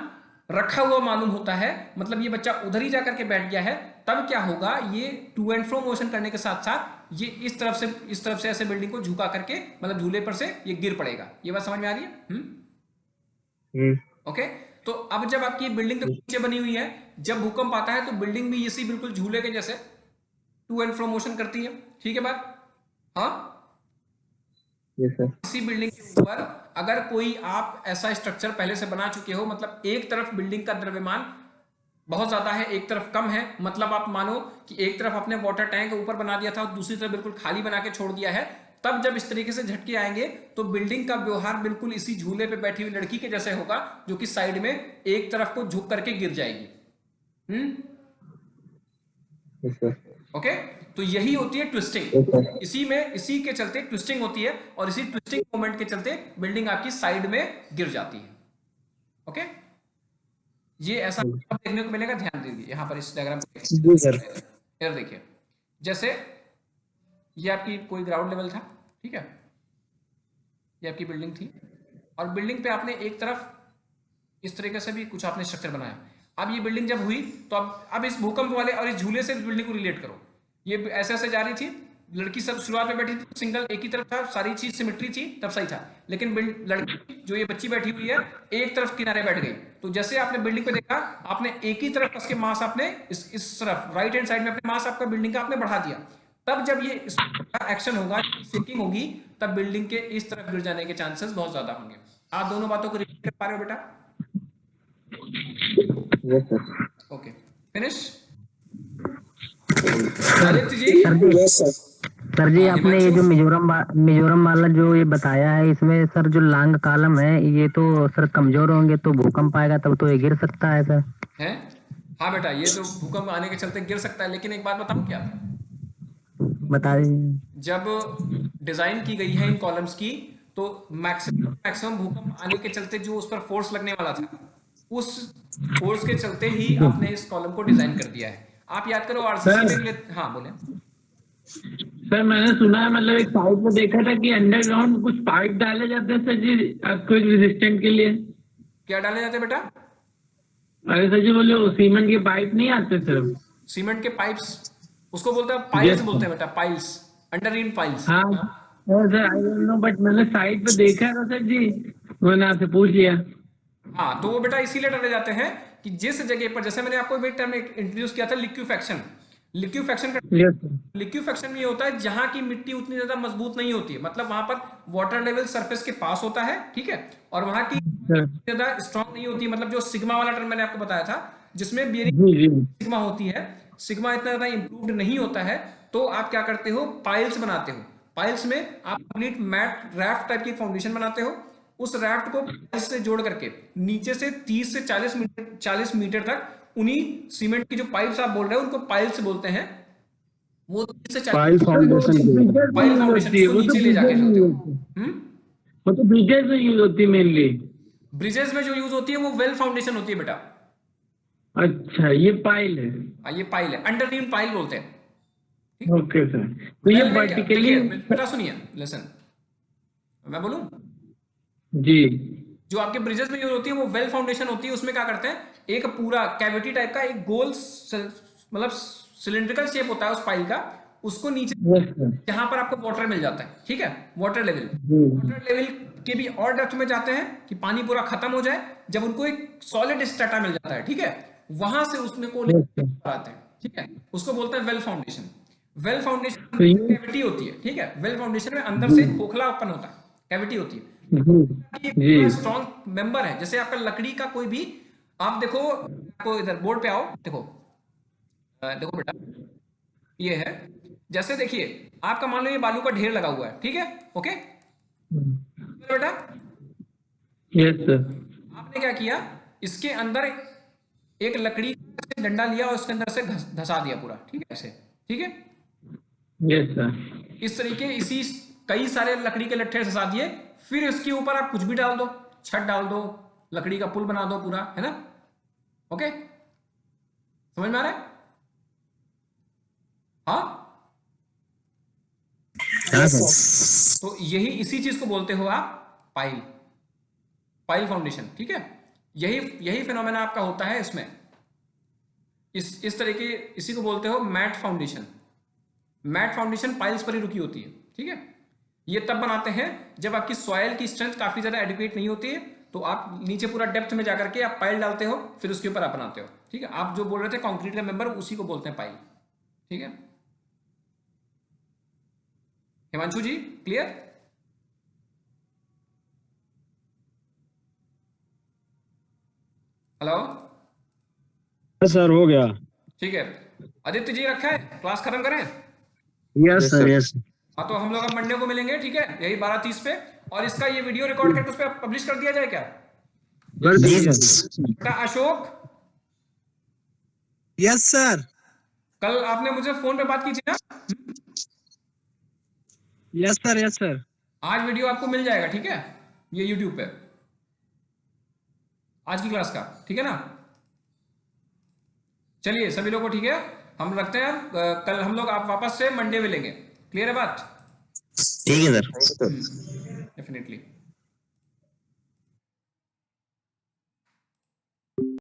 रखा हुआ मालूम होता है, मतलब ये बच्चा उधर ही जाकर के बैठ गया है, तब क्या होगा, ये टू एंड फ्रो मोशन करने के साथ साथ ये इस तरफ से ऐसे बिल्डिंग को झुका करके, मतलब झूले पर से ये गिर पड़ेगा। ये बात समझ में आ रही है? ओके, तो अब जब आपकी बिल्डिंग तो नीचे बनी हुई है, जब भूकंप आता है तो बिल्डिंग भी इसी बिल्कुल झूले के जैसे टू एंड फ्रो मोशन करती है। ठीक है बात? हाँ, इसी बिल्डिंग के ऊपर अगर कोई आप ऐसा स्ट्रक्चर पहले से बना चुके हो, मतलब एक तरफ बिल्डिंग का द्रव्यमान बहुत ज्यादा है, एक तरफ कम है, मतलब आप मानो कि एक तरफ आपने वाटर टैंक ऊपर बना दिया था और दूसरी तरफ बिल्कुल खाली बना के छोड़ दिया है, तब जब इस तरीके से झटके आएंगे तो बिल्डिंग का व्यवहार बिल्कुल इसी झूले पे बैठी हुई लड़की के जैसे होगा, जो कि साइड में एक तरफ को झुक करके गिर जाएगी। ओके, तो यही होती है ट्विस्टिंग। इसी के चलते ट्विस्टिंग होती है, और इसी ट्विस्टिंग मोमेंट के चलते बिल्डिंग आपकी साइड में गिर जाती है। ओके, ये ऐसा देखने को मिलेगा। ध्यान दीजिए यहाँ पर इस डायग्राम पे, इधर देखिए। जैसे ये आपकी कोई ग्राउंड लेवल था, ठीक है, ये आपकी बिल्डिंग थी, और बिल्डिंग पे आपने एक तरफ इस तरीके से भी कुछ आपने स्ट्रक्चर बनाया। अब ये बिल्डिंग जब हुई तो अब इस भूकंप वाले और इस झूले से इस बिल्डिंग को रिलेट करो। ये ऐसे ऐसे जा रही थी, लड़की सब शुरुआत में बैठी थी, सिंगल एक ही तरफ था, सारी चीज सिमेट्री थी, तब सही था। लेकिन लड़की जो ये बच्ची बैठी हुई है, एक तरफ किनारे बैठ गई, तो जैसे आपने बिल्डिंग पे देखा, आपने एक ही तरफ उसके मास आपने इस तरफ राइट हैंड साइड में अपने मास आपका बिल्डिंग का आपने बढ़ा दिया। तब जब ये एक्शन होगा, शेकिंग होगी, तब बिल्डिंग के इस तरफ गिर जाने के चांसेस बहुत ज्यादा होंगे। आप दोनों बातों को रिलेट कर पा रहे हो बेटा? Yes sir. Okay, finish. Aditya ji. Yes sir. Sir ji, आपने ये जो मिजोरम वाला जो ये बताया है, इसमें सर जो लांग कॉलम है, ये तो सर कमजोर होंगे तो भूकंप आएगा तब तो ये गिर सकता है सर। है? हाँ बेटा, ये तो भूकंप आने के चलते गिर सकता है, लेकिन एक बात बताऊं क्या, बता दीजिए। जब डिजाइन की गई है इन कॉलम्स की, तो मैक्सिमम भूकंप आने के चलते जो उस पर फोर्स लगने वाला था, उस फोर्स के चलते ही आपने इस कॉलम को डिजाइन कर दिया है। आप याद करो आरसीसी में। हाँ बोले सर, मैंने सुना है, मतलब एक साइड पे देखा था कि अंडरग्राउंड कुछ पाइप डाले जाते हैं सर जी, अर्थक्वेक रेजिस्टेंट के लिए। क्या डाले जाते बेटा? अरे सर जी बोले वो सीमेंट के पाइप नहीं आते सर? सीमेंट के पाइप्स, उसको बोलते हैं पाइल्स, Yes, बोलते हैं बेटा, पाइल्स, अंडरग्रीन पाइल्स। हाँ sir I don't know but मैंने साइट पे देखा था सर जी, मैंने आपसे पूछ लिया। हाँ, तो वो बेटा इसीलिए डाले जाते हैं कि जिस जगह पर, जैसे मैंने आपको एक टर्म इंट्रोड्यूस किया था, लिक्विफेक्शन। लिक्विफेक्शन का यस सर। लिक्विफेक्शन में ये होता है जहां की मिट्टी उतनी ज्यादा मजबूत नहीं होती है, मतलब वहां पर वाटर लेवल सरफेस के पास होता है, ठीक है, और वहां की सर ज्यादा स्ट्रांग नहीं होती है, मतलब जो सिग्मा वाला टर्म मैंने आपको बताया था, जिसमें बियरिंग जी जी सिग्मा होती है, सिग्मा इतना ज्यादा इंप्रूव्ड नहीं होता है, तो आप क्या करते हो, पाइल्स बनाते हो। पाइल्स में आप कंप्लीट मैट रैफ्ट टाइप की फाउंडेशन बनाते हो, उस रैफ्ट को पाइल्स से जोड़ करके नीचे से 30 से 40 मीटर तक उन्हीं सीमेंट की जो पाइप्स आप बोल रहे हो उनको पाइल्स बोलते हैं, वो 30 से 40 पाइल फाउंडेशन बोलते पाइल फाउंडेशन होती है, को वो तो नीचे ले जाके ब्रिजेज में चलते हो। यूज होती है, वो तो ब्रिजेज में यूज होती है मेनली। ब्रिजेस में जो यूज होती है वो वेल फाउंडेशन होती है बेटा। अच्छा ये पाइल है। ये पाइल है, अंडरग्रीन पाइल बोलते हैं। ओके सर, तो ये Well में क्या- वर्टिकली देखिए बेटा सुनिए, लेसन मैं बोलूं, जी जो आपके ब्रिजेस में यूज होती है वो वेल फाउंडेशन होती है, उसमें क्या करते हैं, एक पूरा कैविटी टाइप का एक गोल मतलब सिलिंड्रिकल शेप होता है उस पाइल का, उसको नीचे यस सर जहां पर आपको वाटर मिल जाता है, ठीक है, वाटर लेवल, जी वाटर लेवल के भी और डेप्थ में जाते हैं कि पानी पूरा खत्म हो जाए, जब उनको एक सॉलिड स्ट्रेटा मिल जाता है, ठीक है, वहां से उसमें को यस सर। आते हैं, ठीक है, उसको बोलते हैं वेल फाउंडेशन। वेल फाउंडेशन तो ये कैविटी होती है, ठीक है, वेल फाउंडेशन में अंदर से खोखला ओपन होता है, कैविटी होती है, जी जी ये स्ट्रॉन्ग मेंबर है, जैसे आपका लकड़ी का कोई भी, आप देखो, आपको इधर बोर्ड पे आओ, देखो, देखो बेटा, ये है, जैसे देखिए आपका मान लो ये बालू का ढेर लगा हुआ है, ठीक है, ओके बेटा, यस सर आपने क्या किया, इसके अंदर एक लकड़ी का डंडा लिया और उसके अंदर से धसा दिया पूरा, ठीक है, ऐसे, ठीक है, यस सर इस तरीके इसी कई सारे लकड़ी के लट्ठे धसा दिए, फिर इसके ऊपर आप कुछ भी डाल दो, छत डाल दो, लकड़ी का पुल बना दो पूरा, है ना, ओके, समझ में आ रहा है? हाँ, हाँ सर। तो यही इसी चीज को बोलते हो आप पाइल, पाइल फाउंडेशन, ठीक है, यही यही फिनोमेना आपका होता है इसमें, इस तरीके, इसी को बोलते हो matte foundation. Matte foundation piles पर ही रुकी होती है, ठीक है, ये तब बनाते हैं जब आपकी सॉइल की स्ट्रेंथ काफी ज्यादा एडिक्वेट नहीं होती है, तो आप नीचे पूरा डेप्थ में जाकर के आप पाइल डालते हो, फिर उसके ऊपर आप बनाते हो, ठीक है, आप जो बोल रहे थे कंक्रीट का मेंबर, उसी को बोलते हैं पाइल, ठीक है। हिमांशु जी क्लियर? हेलो, सर हो गया। ठीक है, आदित्य जी रखा है, क्लास खत्म करें? Yes sir yes. हाँ, तो हम लोग अब मंडे को मिलेंगे, ठीक है, यही 12:30 पे, और इसका ये वीडियो रिकॉर्ड करके उस पर पब्लिश कर दिया जाए क्या? बेटा अशोक, यस सर। कल आपने मुझे फोन पे बात की थी ना, यस सर यस सर। आज वीडियो आपको मिल जाएगा, ठीक है, ये यूट्यूब पे, आज की क्लास का, ठीक है ना। चलिए सभी लोगों को, ठीक है, हम रखते हैं, कल हम लोग आप वापस से मंडे मिलेंगे, क्लियर है बात? ठीक है सर। डेफिनेटली।